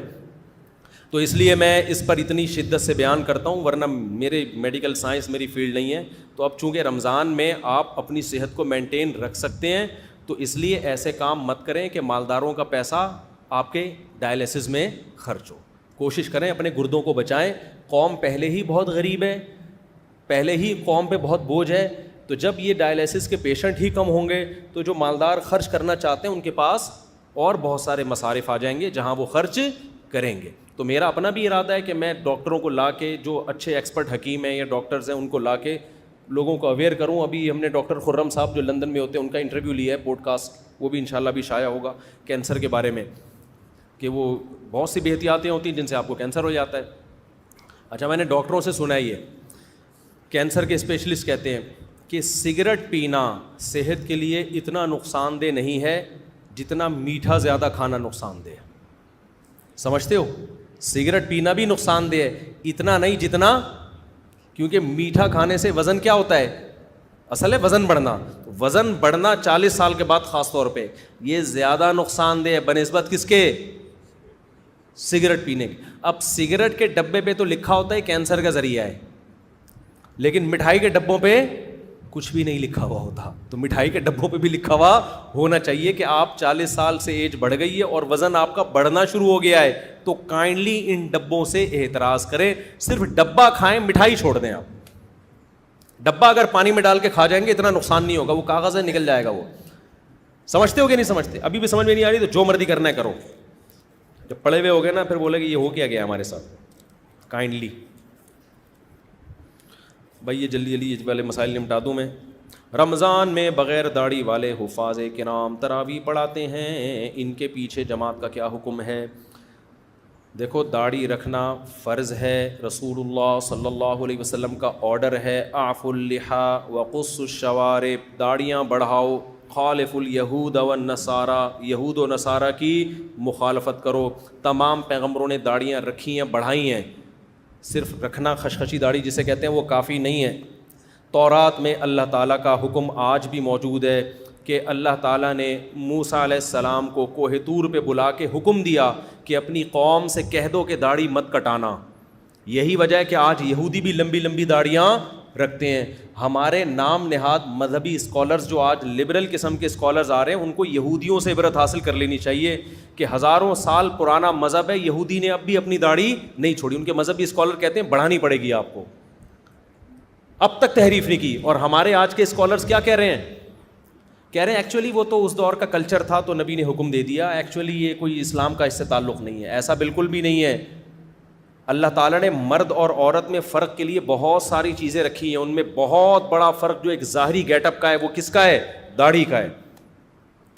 تو اس لیے میں اس پر اتنی شدت سے بیان کرتا ہوں, ورنہ میرے میڈیکل سائنس میری فیلڈ نہیں ہے. تو اب چونکہ رمضان میں آپ اپنی صحت کو مینٹین رکھ سکتے ہیں, تو اس لیے ایسے کام مت کریں کہ مالداروں کا پیسہ آپ کے ڈائلیسس میں خرچ ہو. کوشش کریں اپنے گردوں کو بچائیں. قوم پہلے ہی بہت غریب ہے, پہلے ہی قوم پہ بہت بوجھ ہے, تو جب یہ ڈائلیسس کے پیشنٹ ہی کم ہوں گے تو جو مالدار خرچ کرنا چاہتے ہیں ان کے پاس اور بہت سارے مصارف آ جائیں گے جہاں وہ خرچ کریں گے. تو میرا اپنا بھی ارادہ ہے کہ میں ڈاکٹروں کو لا کے, جو اچھے ایکسپرٹ حکیم ہیں یا ڈاکٹرز ہیں, ان کو لا کے لوگوں کو اویئر کروں. ابھی ہم نے ڈاکٹر خرم صاحب جو لندن میں ہوتے ہیں ان کا انٹرویو لیا ہے پوڈ کاسٹ, وہ بھی انشاءاللہ بھی شائع ہوگا, کینسر کے بارے میں, کہ وہ بہت سی بے احتیاطیاں ہوتی ہیں جن سے آپ کو کینسر ہو جاتا ہے. اچھا, میں نے ڈاکٹروں سے سنا ہے یہ کینسر کے اسپیشلسٹ کہتے ہیں کہ سگریٹ پینا صحت کے لیے اتنا نقصان دہ نہیں ہے جتنا میٹھا زیادہ کھانا نقصان دہ ہے. سمجھتے ہو, سگریٹ پینا بھی نقصان دہ ہے, اتنا نہیں جتنا, کیونکہ میٹھا کھانے سے وزن کیا ہوتا ہے, اصل ہے وزن بڑھنا. وزن بڑھنا 40 سال کے بعد خاص طور پہ یہ زیادہ نقصان دہ ہے بنسبت کس کے, سگریٹ پینے کے. اب سگریٹ کے ڈبے پہ تو لکھا ہوتا ہے کینسر کا ذریعہ ہے, لیکن مٹھائی کے ڈبوں پہ کچھ بھی نہیں لکھا ہوا ہوتا. تو مٹھائی کے ڈبوں پہ بھی لکھا ہوا ہونا چاہیے کہ آپ 40 سال سے ایج بڑھ گئی ہے اور وزن آپ کا بڑھنا شروع ہو گیا ہے, تو کائنڈلی ان ڈبوں سے احتراز کریں. صرف ڈبہ کھائیں, مٹھائی چھوڑ دیں. آپ ڈبہ اگر پانی میں ڈال کے کھا جائیں گے اتنا نقصان نہیں ہوگا, وہ کاغذ ہے نکل جائے گا. وہ سمجھتے ہو کہ نہیں سمجھتے؟ ابھی بھی سمجھ میں نہیں آ رہی تو جو مرضی کرنا ہے کرو. جب پڑے ہوئے ہو گئے نا پھر بولے کہ یہ ہو کیا گیا ہمارے ساتھ. کائنڈلی بھائی یہ جلدی جلدی والے مسائل نمٹا دوں میں. رمضان میں بغیر داڑھی والے حفاظ کرام تراویح پڑھاتے ہیں, ان کے پیچھے جماعت کا کیا حکم ہے؟ دیکھو, داڑھی رکھنا فرض ہے, رسول اللہ صلی اللہ علیہ وسلم کا آرڈر ہے, اعفوا اللحى وقصوا الشوارب, داڑیاں بڑھاؤ, خالف الیہود والنصارى, یہود و نصارہ کی مخالفت کرو. تمام پیغمبروں نے داڑیاں رکھی ہیں, بڑھائی ہیں. صرف رکھنا خشخشی داڑھی جسے کہتے ہیں وہ کافی نہیں ہے. تورات میں اللہ تعالیٰ کا حکم آج بھی موجود ہے کہ اللہ تعالیٰ نے موسیٰ علیہ السلام کو کوہ طور پہ بلا کے حکم دیا کہ اپنی قوم سے کہہ دو کہ داڑھی مت کٹانا. یہی وجہ ہے کہ آج یہودی بھی لمبی لمبی داڑیاں رکھتے ہیں. ہمارے نام نہاد مذہبی اسکالرز جو آج لبرل قسم کے اسکالرز آ رہے ہیں, ان کو یہودیوں سے عبرت حاصل کر لینی چاہیے کہ ہزاروں سال پرانا مذہب ہے, یہودی نے اب بھی اپنی داڑھی نہیں چھوڑی. ان کے مذہبی اسکالر کہتے ہیں بڑھانی پڑے گی آپ کو, اب تک تحریف نہیں کی. اور ہمارے آج کے اسکالرز کیا کہہ رہے ہیں؟ کہہ رہے ہیں ایکچولی وہ تو اس دور کا کلچر تھا تو نبی نے حکم دے دیا, ایکچولی یہ کوئی اسلام کا اس سے تعلق نہیں ہے. ایسا بالکل بھی نہیں ہے. اللہ تعالیٰ نے مرد اور عورت میں فرق کے لیے بہت ساری چیزیں رکھی ہیں. ان میں بہت بڑا فرق جو ایک ظاہری گیٹ اپ کا ہے وہ کس کا ہے؟ داڑھی کا ہے.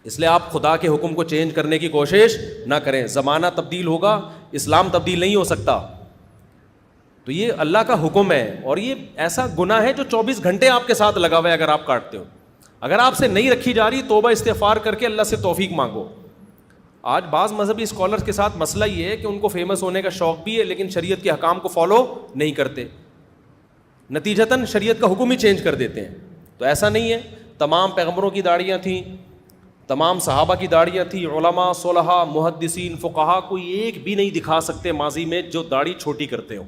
اس لیے آپ خدا کے حکم کو چینج کرنے کی کوشش نہ کریں. زمانہ تبدیل ہوگا, اسلام تبدیل نہیں ہو سکتا. تو یہ اللہ کا حکم ہے, اور یہ ایسا گناہ ہے جو 24 گھنٹے آپ کے ساتھ لگا ہوا ہے اگر آپ کاٹتے ہو. اگر آپ سے نہیں رکھی جا رہی, توبہ استغفار کر کے اللہ سے توفیق مانگو. آج بعض مذہبی اسکالرز کے ساتھ مسئلہ یہ ہے کہ ان کو فیمس ہونے کا شوق بھی ہے لیکن شریعت کے حکام کو فالو نہیں کرتے, نتیجتاً شریعت کا حکم ہی چینج کر دیتے ہیں. تو ایسا نہیں ہے. تمام پیغمبروں کی داڑیاں تھیں, تمام صحابہ کی داڑیاں تھیں, علماء, صلحاء, محدثین, فقہاء, کوئی ایک بھی نہیں دکھا سکتے ماضی میں جو داڑھی چھوٹی کرتے ہوں.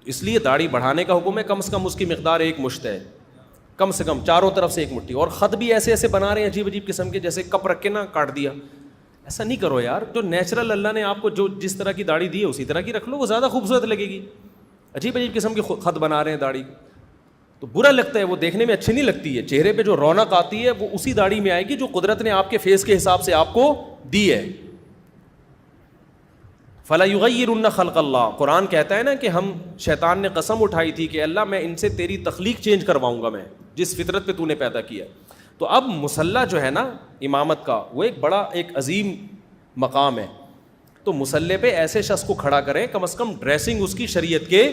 اس لیے داڑھی بڑھانے کا حکم ہے. کم سے کم اس کی مقدار 1 مشت ہے, کم سے کم چاروں طرف سے 1 مٹھی. اور خط بھی ایسے ایسے بنا رہے ہیں عجیب عجیب قسم کے, جیسے کپ رکھ کے نا کاٹ دیا. ایسا نہیں کرو یار. جو نیچرل اللہ نے آپ کو جو جس طرح کی داڑھی دی ہے اسی طرح کی رکھ لو, وہ زیادہ خوبصورت لگے گی. عجیب عجیب قسم کے خط بنا رہے ہیں داڑھی تو برا لگتا ہے, وہ دیکھنے میں اچھی نہیں لگتی ہے. چہرے پہ جو رونق آتی ہے وہ اسی داڑھی میں آئے گی جو قدرت نے آپ کے فیس کے حساب سے آپ کو دی ہے. فَلَا يُغَيِّرُنَّ خَلْقَ اللَّهِ, قرآن کہتا ہے نا کہ ہم, شیطان نے قسم اٹھائی تھی کہ اللہ میں ان سے تیری تخلیق چینج کرواؤں گا, میں جس فطرت پہ تو نے پیدا کیا. تو اب مصلی جو ہے نا امامت کا, وہ ایک بڑا ایک عظیم مقام ہے. تو مصلی پہ ایسے شخص کو کھڑا کریں, کم از کم ڈریسنگ اس کی شریعت کے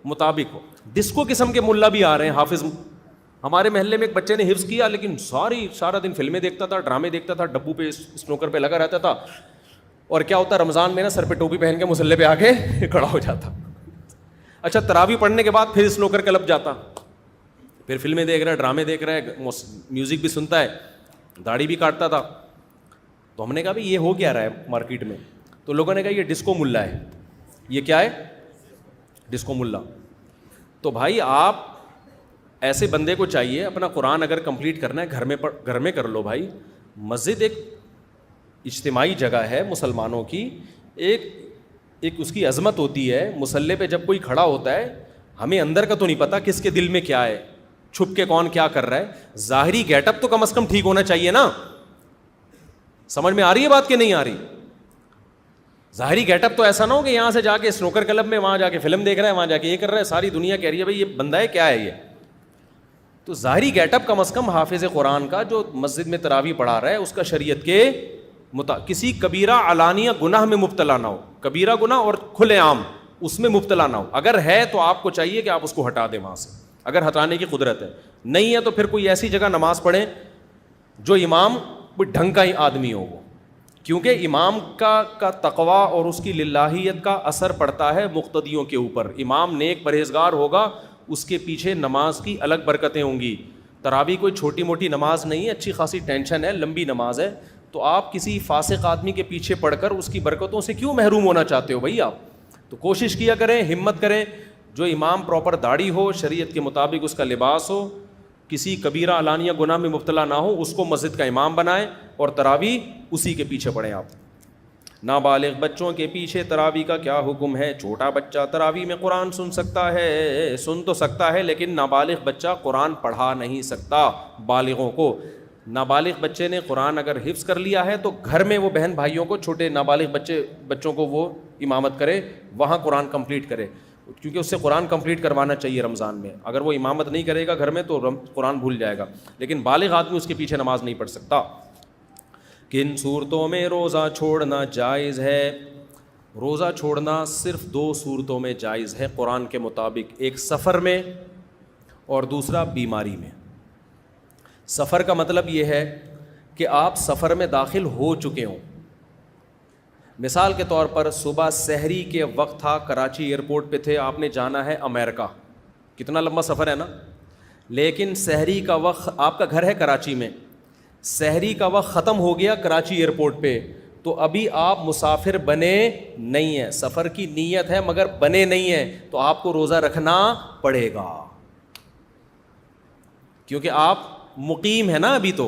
مطابق ہو. ڈسکو قسم کے ملا بھی آ رہے ہیں, حافظ. ہمارے محلے میں ایک بچے نے حفظ کیا لیکن سارا دن فلمیں دیکھتا تھا, ڈرامے دیکھتا تھا, ڈبو پہ اسنوکر پہ لگا رہتا تھا. اور کیا ہوتا رمضان میں نا, سر پہ ٹوپی پہن کے مصلی پہ آ کے کھڑا ہو جاتا. اچھا, تراویح پڑھنے کے بعد پھر اسنوکر کلب جاتا, پھر فلمیں دیکھ رہا ہے, ڈرامے دیکھ رہا ہے, میوزک بھی سنتا ہے, داڑھی بھی کاٹتا تھا. تو ہم نے کہا بھائی یہ ہو کیا رہا ہے مارکیٹ میں؟ تو لوگوں نے کہا یہ ڈسکو ملا ہے. یہ کیا ہے؟ ڈسکو ملا. تو بھائی آپ ایسے بندے کو چاہیے اپنا قرآن اگر کمپلیٹ کرنا ہے گھر میں کر لو بھائی. مسجد ایک اجتماعی جگہ ہے مسلمانوں کی, ایک اس کی عظمت ہوتی ہے. مصلی پہ جب کوئی کھڑا ہوتا ہے, ہمیں اندر کا تو نہیں پتا کس کے دل میں کیا ہے, چھپ کے کون کیا کر رہا ہے. ظاہری گیٹ اپ تو کم از کم ٹھیک ہونا چاہیے نا. سمجھ میں آ رہی ہے بات کہ نہیں آ رہی؟ ظاہری گیٹ اپ تو ایسا نہ ہو کہ یہاں سے جا کے سنوکر کلب میں, وہاں جا کے فلم دیکھ رہا ہے, وہاں جا کے یہ کر رہا ہے, ساری دنیا کہہ رہی ہے بھائی یہ بندہ ہے کیا ہے یہ. تو ظاہری گیٹ اپ کم از کم حافظ قرآن کا جو مسجد میں تراویح پڑھا رہا ہے اس کا شریعت کے کسی کبیرہ علانیہ گناہ میں مبتلا نہ ہو. کبیرہ گناہ اور کھلے عام اس میں مبتلا نہ ہو. اگر ہے تو آپ کو چاہیے کہ آپ اس کو ہٹا دیں وہاں سے, اگر ہٹانے کی قدرت ہے. نہیں ہے تو پھر کوئی ایسی جگہ نماز پڑھیں جو امام کوئی ڈھنگ کا ہی آدمی ہو وہ, کیونکہ امام کا تقوی اور اس کی للہیت کا اثر پڑتا ہے مقتدیوں کے اوپر. امام نیک پرہیزگار ہوگا, اس کے پیچھے نماز کی الگ برکتیں ہوں گی. تراویح کوئی چھوٹی موٹی نماز نہیں ہے, اچھی خاصی ٹینشن ہے, لمبی نماز ہے. تو آپ کسی فاسق آدمی کے پیچھے پڑھ کر اس کی برکتوں سے کیوں محروم ہونا چاہتے ہو بھائی آپ؟ تو کوشش کیا کریں, ہمت کریں, جو امام پراپر داڑھی ہو, شریعت کے مطابق اس کا لباس ہو, کسی کبیرہ علانیہ گناہ میں مبتلا نہ ہو, اس کو مسجد کا امام بنائیں اور تراویح اسی کے پیچھے پڑھیں آپ. نابالغ بچوں کے پیچھے تراویح کا کیا حکم ہے؟ چھوٹا بچہ تراویح میں قرآن سن سکتا ہے, سن تو سکتا ہے, لیکن نابالغ بچہ قرآن پڑھا نہیں سکتا بالغوں کو. نابالغ بچے نے قرآن اگر حفظ کر لیا ہے تو گھر میں وہ بہن بھائیوں کو, چھوٹے نابالغ بچوں کو وہ امامت کرے, وہاں قرآن کمپلیٹ کرے, کیونکہ اس سے قرآن کمپلیٹ کروانا چاہیے رمضان میں. اگر وہ امامت نہیں کرے گا گھر میں تو قرآن بھول جائے گا, لیکن بالغ آدمی اس کے پیچھے نماز نہیں پڑھ سکتا. کن صورتوں میں روزہ چھوڑنا جائز ہے؟ روزہ چھوڑنا صرف 2 صورتوں میں جائز ہے قرآن کے مطابق, ایک سفر میں اور دوسرا بیماری میں. سفر کا مطلب یہ ہے کہ آپ سفر میں داخل ہو چکے ہوں. مثال کے طور پر صبح سحری کے وقت تھا, کراچی ایئرپورٹ پہ تھے, آپ نے جانا ہے امریکہ, کتنا لمبا سفر ہے نا. لیکن سحری کا وقت, آپ کا گھر ہے کراچی میں, سحری کا وقت ختم ہو گیا کراچی ایئرپورٹ پہ, تو ابھی آپ مسافر بنے نہیں ہیں. سفر کی نیت ہے مگر بنے نہیں ہیں, تو آپ کو روزہ رکھنا پڑے گا, کیونکہ آپ مقیم ہے نا ابھی. تو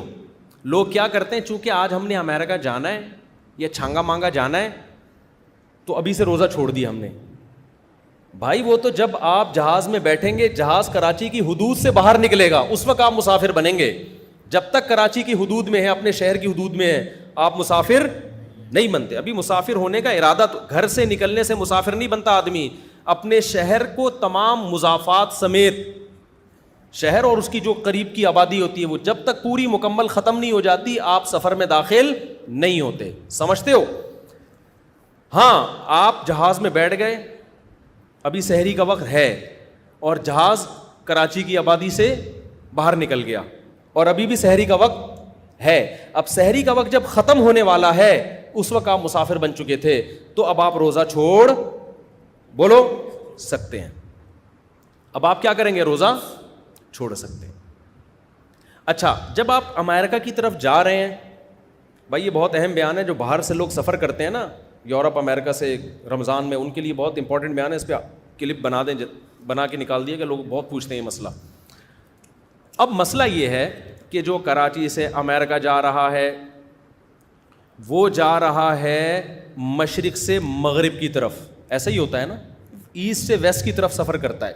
لوگ کیا کرتے ہیں, چونکہ آج ہم نے امریکہ جانا ہے یا چھانگا مانگا جانا ہے تو ابھی سے روزہ چھوڑ دیا ہم نے. بھائی وہ تو جب آپ جہاز میں بیٹھیں گے, جہاز کراچی کی حدود سے باہر نکلے گا, اس وقت آپ مسافر بنیں گے. جب تک کراچی کی حدود میں ہے, اپنے شہر کی حدود میں ہے, آپ مسافر نہیں بنتے. ابھی مسافر ہونے کا ارادہ, تو گھر سے نکلنے سے مسافر نہیں بنتا آدمی. اپنے شہر کو تمام مضافات سمیت, شہر اور اس کی جو قریب کی آبادی ہوتی ہے, وہ جب تک پوری مکمل ختم نہیں ہو جاتی آپ سفر میں داخل نہیں ہوتے. سمجھتے ہو؟ ہاں, آپ جہاز میں بیٹھ گئے, ابھی سحری کا وقت ہے اور جہاز کراچی کی آبادی سے باہر نکل گیا اور ابھی بھی سحری کا وقت ہے. اب سحری کا وقت جب ختم ہونے والا ہے, اس وقت آپ مسافر بن چکے تھے, تو اب آپ روزہ چھوڑ بولو سکتے ہیں. اب آپ کیا کریں گے؟ روزہ چھوڑ سکتے ہیں. اچھا, جب آپ امریکہ کی طرف جا رہے ہیں, بھائی یہ بہت اہم بیان ہے, جو باہر سے لوگ سفر کرتے ہیں نا, یورپ امریکہ سے رمضان میں, ان کے لیے بہت امپورٹنٹ بیان ہے. اس پہ کلپ بنا دیں, بنا کے نکال دیے, کہ لوگ بہت پوچھتے ہیں یہ مسئلہ. اب مسئلہ یہ ہے کہ جو کراچی سے امریکہ جا رہا ہے, وہ جا رہا ہے مشرق سے مغرب کی طرف, ایسا ہی ہوتا ہے نا, ایسٹ سے ویسٹ کی طرف سفر کرتا ہے.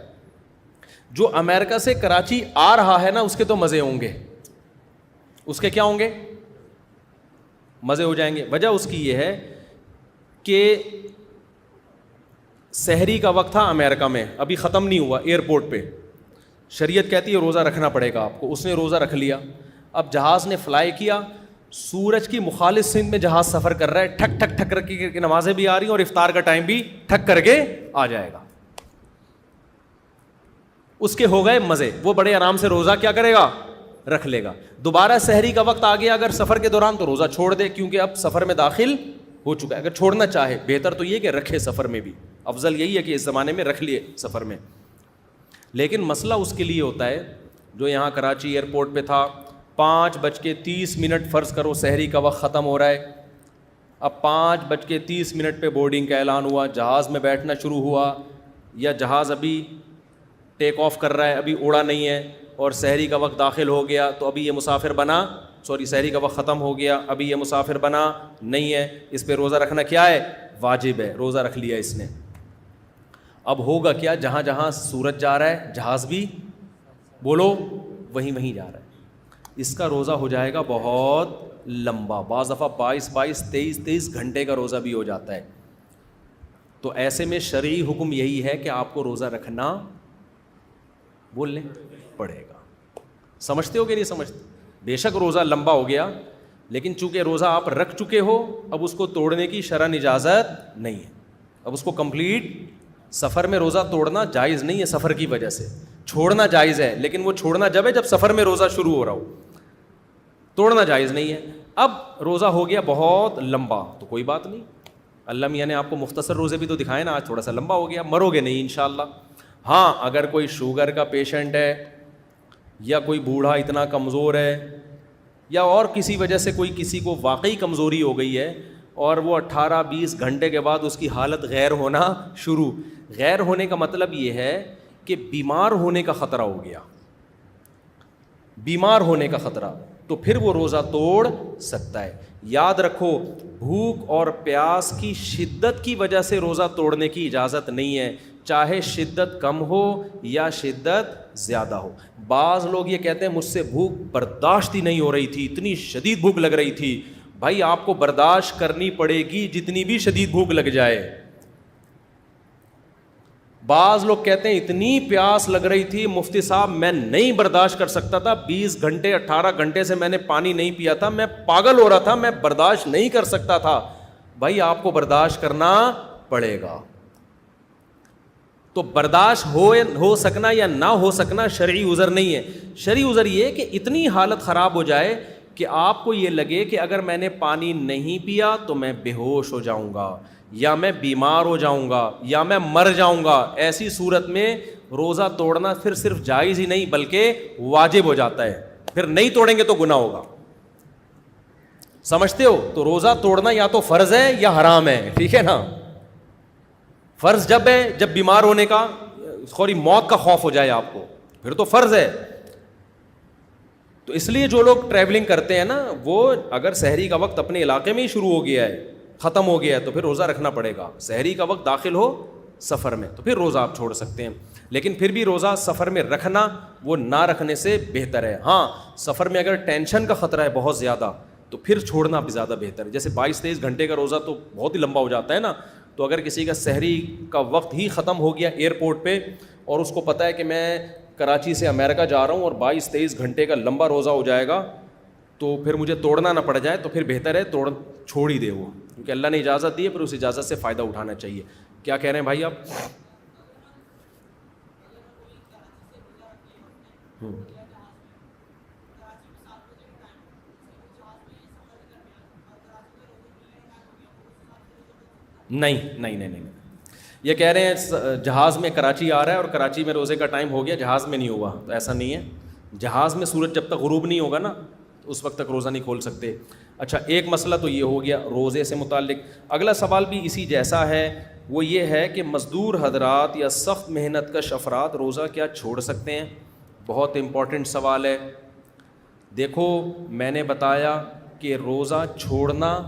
جو امریکہ سے کراچی آ رہا ہے نا, اس کے تو مزے ہوں گے, اس کے کیا ہوں گے؟ مزے ہو جائیں گے. وجہ اس کی یہ ہے کہ سحری کا وقت تھا امریکہ میں, ابھی ختم نہیں ہوا ایئرپورٹ پہ, شریعت کہتی ہے روزہ رکھنا پڑے گا آپ کو. اس نے روزہ رکھ لیا. اب جہاز نے فلائی کیا, سورج کی مخالف سمت میں جہاز سفر کر رہا ہے, ٹھک ٹھک ٹھک کر کے نمازیں بھی آ رہی ہیں اور افطار کا ٹائم بھی ٹھک کر کے آ جائے گا. اس کے ہو گئے مزے, وہ بڑے آرام سے روزہ کیا کرے گا؟ رکھ لے گا. دوبارہ سحری کا وقت آ گیا اگر سفر کے دوران, تو روزہ چھوڑ دے, کیونکہ اب سفر میں داخل ہو چکا ہے. اگر چھوڑنا چاہے, بہتر تو یہ کہ رکھے سفر میں بھی, افضل یہی ہے کہ اس زمانے میں رکھ لیے سفر میں. لیکن مسئلہ اس کے لیے ہوتا ہے جو یہاں کراچی ایئرپورٹ پہ تھا, 5:30 فرض کرو سحری کا وقت ختم ہو رہا ہے, اب 5:30 پہ بورڈنگ کا اعلان ہوا, جہاز میں بیٹھنا شروع ہوا, یا جہاز ابھی ٹیک آف کر رہا ہے, ابھی اڑا نہیں ہے, اور سحری کا وقت داخل ہو گیا, تو ابھی یہ مسافر بنا, سحری کا وقت ختم ہو گیا, ابھی یہ مسافر بنا نہیں ہے, اس پہ روزہ رکھنا کیا ہے؟ واجب ہے. روزہ رکھ لیا اس نے. اب ہوگا کیا؟ جہاں جہاں سورج جا رہا ہے جہاز بھی بولو وہیں جا رہا ہے. اس کا روزہ ہو جائے گا بہت لمبا, بعض دفعہ 23 گھنٹے کا روزہ بھی ہو جاتا ہے. تو ایسے میں شرعی حکم یہی ہے کہ آپ کو روزہ رکھنا بول لیں پڑے گا. سمجھتے ہو کہ نہیں سمجھتے؟ بے شک روزہ لمبا ہو گیا, لیکن چونکہ روزہ آپ رکھ چکے ہو, اب اس کو توڑنے کی شرعاً اجازت نہیں ہے. اب اس کو کمپلیٹ, سفر میں روزہ توڑنا جائز نہیں ہے سفر کی وجہ سے, چھوڑنا جائز ہے, لیکن وہ چھوڑنا جب ہے جب سفر میں روزہ شروع ہو رہا ہو, توڑنا جائز نہیں ہے. اب روزہ ہو گیا بہت لمبا تو کوئی بات نہیں, اللہ میاں نے آپ کو مختصر روزے بھی تو دکھائے نا, آج تھوڑا سا لمبا ہو گیا, مرو گے نہیں انشاءاللہ. ہاں اگر کوئی شوگر کا پیشنٹ ہے, یا کوئی بوڑھا اتنا کمزور ہے, یا اور کسی وجہ سے کوئی کسی کو واقعی کمزوری ہو گئی ہے, اور وہ 18-20 گھنٹے کے بعد اس کی حالت غیر ہونا شروع. غیر ہونے کا مطلب یہ ہے کہ بیمار ہونے کا خطرہ ہو گیا, بیمار ہونے کا خطرہ, تو پھر وہ روزہ توڑ سکتا ہے. یاد رکھو, بھوک اور پیاس کی شدت کی وجہ سے روزہ توڑنے کی اجازت نہیں ہے, چاہے شدت کم ہو یا شدت زیادہ ہو. بعض لوگ یہ کہتے ہیں مجھ سے بھوک برداشت ہی نہیں ہو رہی تھی, اتنی شدید بھوک لگ رہی تھی. بھائی آپ کو برداشت کرنی پڑے گی جتنی بھی شدید بھوک لگ جائے. بعض لوگ کہتے ہیں اتنی پیاس لگ رہی تھی مفتی صاحب میں نہیں برداشت کر سکتا تھا, 20 گھنٹے 18 گھنٹے سے میں نے پانی نہیں پیا تھا, میں پاگل ہو رہا تھا, میں برداشت نہیں کر سکتا تھا. بھائی آپ کو برداشت کرنا پڑے گا. تو برداشت ہو سکنا یا نہ ہو سکنا شرعی عذر نہیں ہے. شرعی عذر یہ کہ اتنی حالت خراب ہو جائے کہ آپ کو یہ لگے کہ اگر میں نے پانی نہیں پیا تو میں بے ہوش ہو جاؤں گا, یا میں بیمار ہو جاؤں گا, یا میں مر جاؤں گا. ایسی صورت میں روزہ توڑنا پھر صرف جائز ہی نہیں بلکہ واجب ہو جاتا ہے. پھر نہیں توڑیں گے تو گناہ ہوگا. سمجھتے ہو؟ تو روزہ توڑنا یا تو فرض ہے یا حرام ہے, ٹھیک ہے نا. فرض جب ہے جب بیمار ہونے کا تھوڑی موت کا خوف ہو جائے آپ کو, پھر تو فرض ہے. تو اس لیے جو لوگ ٹریولنگ کرتے ہیں نا, وہ اگر سحری کا وقت اپنے علاقے میں ہی شروع ہو گیا ہے, ختم ہو گیا ہے, تو پھر روزہ رکھنا پڑے گا. سحری کا وقت داخل ہو سفر میں تو پھر روزہ آپ چھوڑ سکتے ہیں, لیکن پھر بھی روزہ سفر میں رکھنا وہ نہ رکھنے سے بہتر ہے. ہاں سفر میں اگر ٹینشن کا خطرہ ہے بہت زیادہ تو پھر چھوڑنا بھی زیادہ بہتر ہے. جیسے 22-23 گھنٹے کا روزہ تو بہت ہی لمبا ہو جاتا ہے نا, تو اگر کسی کا سحری کا وقت ہی ختم ہو گیا ایئرپورٹ پہ, اور اس کو پتہ ہے کہ میں کراچی سے امریکہ جا رہا ہوں اور 22-23 گھنٹے کا لمبا روزہ ہو جائے گا, تو پھر مجھے توڑنا نہ پڑ جائے, تو پھر بہتر ہے چھوڑ ہی دے وہ, کیونکہ اللہ نے اجازت دی ہے, پھر اس اجازت سے فائدہ اٹھانا چاہیے. کیا کہہ رہے ہیں بھائی آپ؟ نہیں, یہ کہہ رہے ہیں جہاز میں کراچی آ رہا ہے اور کراچی میں روزے کا ٹائم ہو گیا, جہاز میں نہیں ہوا, تو ایسا نہیں ہے. جہاز میں سورج جب تک غروب نہیں ہوگا نا اس وقت تک روزہ نہیں کھول سکتے. اچھا ایک مسئلہ تو یہ ہو گیا روزے سے متعلق. اگلا سوال بھی اسی جیسا ہے, وہ یہ ہے کہ مزدور حضرات یا سخت محنت کش افراد روزہ کیا چھوڑ سکتے ہیں؟ بہت امپورٹنٹ سوال ہے. دیکھو میں نے بتایا کہ روزہ چھوڑنا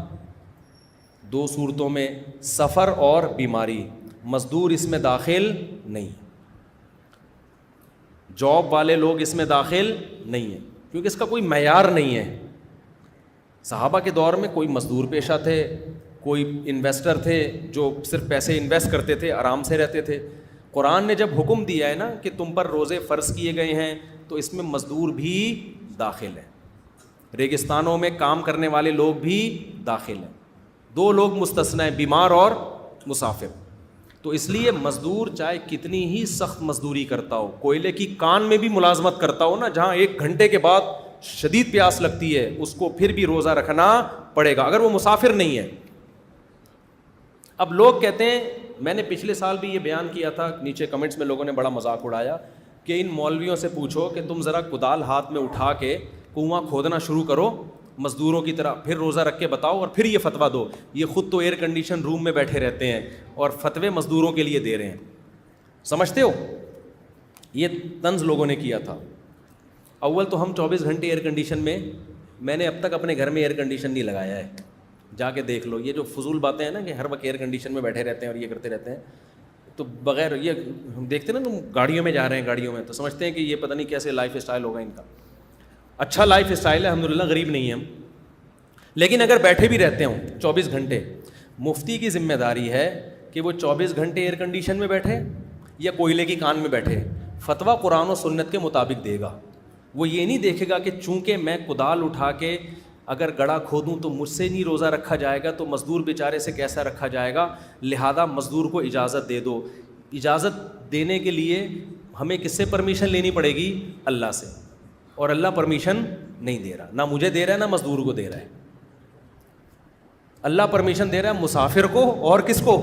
2 صورتوں میں, سفر اور بیماری. مزدور اس میں داخل نہیں, جاب والے لوگ اس میں داخل نہیں ہیں, کیونکہ اس کا کوئی معیار نہیں ہے. صحابہ کے دور میں کوئی مزدور پیشہ تھے, کوئی انویسٹر تھے جو صرف پیسے انویسٹ کرتے تھے, آرام سے رہتے تھے. قرآن نے جب حکم دیا ہے نا کہ تم پر روزے فرض کیے گئے ہیں, تو اس میں مزدور بھی داخل ہیں, ریگستانوں میں کام کرنے والے لوگ بھی داخل ہیں. 2 لوگ مستثنی ہیں, بیمار اور مسافر. تو اس لیے مزدور چاہے کتنی ہی سخت مزدوری کرتا ہو, کوئلے کی کان میں بھی ملازمت کرتا ہو نا, جہاں 1 گھنٹے کے بعد شدید پیاس لگتی ہے, اس کو پھر بھی روزہ رکھنا پڑے گا اگر وہ مسافر نہیں ہے. اب لوگ کہتے ہیں, میں نے پچھلے سال بھی یہ بیان کیا تھا, نیچے کمنٹس میں لوگوں نے بڑا مذاق اڑایا کہ ان مولویوں سے پوچھو کہ تم ذرا کدال ہاتھ میں اٹھا کے کنواں کھودنا شروع کرو مزدوروں کی طرح پھر روزہ رکھ کے بتاؤ اور پھر یہ فتویٰ دو. یہ خود تو ایئر کنڈیشن روم میں بیٹھے رہتے ہیں اور فتوے مزدوروں کے لیے دے رہے ہیں. سمجھتے ہو؟ یہ طنز لوگوں نے کیا تھا. اول تو ہم 24 گھنٹے ایئر کنڈیشن میں نے اب تک اپنے گھر میں ایئر کنڈیشن نہیں لگایا ہے. جا کے دیکھ لو. یہ جو فضول باتیں ہیں نا کہ ہر وقت ایئر کنڈیشن میں بیٹھے رہتے ہیں اور یہ کرتے رہتے ہیں, تو بغیر یہ ہم دیکھتے ہیں نا, تم گاڑیوں میں جا رہے ہیں, گاڑیوں میں تو سمجھتے ہیں کہ یہ پتہ نہیں کیسے لائف اسٹائل ہوگا ان کا. اچھا لائف اسٹائل ہے الحمدللہ, غریب نہیں ہیں ہم. لیکن اگر بیٹھے بھی رہتے ہوں 24 گھنٹے, مفتی کی ذمہ داری ہے کہ وہ 24 گھنٹے ایئر کنڈیشن میں بیٹھے یا کوئلے کی کان میں بیٹھے, فتویٰ قرآن و سنت کے مطابق دے گا. وہ یہ نہیں دیکھے گا کہ چونکہ میں کدال اٹھا کے اگر گڑھا کھودوں تو مجھ سے نہیں روزہ رکھا جائے گا, تو مزدور بیچارے سے کیسا رکھا جائے گا, لہذا مزدور کو اجازت دے دو. اجازت دینے کے لیے ہمیں کس سے پرمیشن لینی پڑے گی؟ اللہ سے. اور اللہ پرمیشن نہیں دے رہا, نہ مجھے دے رہا ہے نہ مزدور کو دے رہا ہے. اللہ پرمیشن دے رہا ہے مسافر کو, اور کس کو؟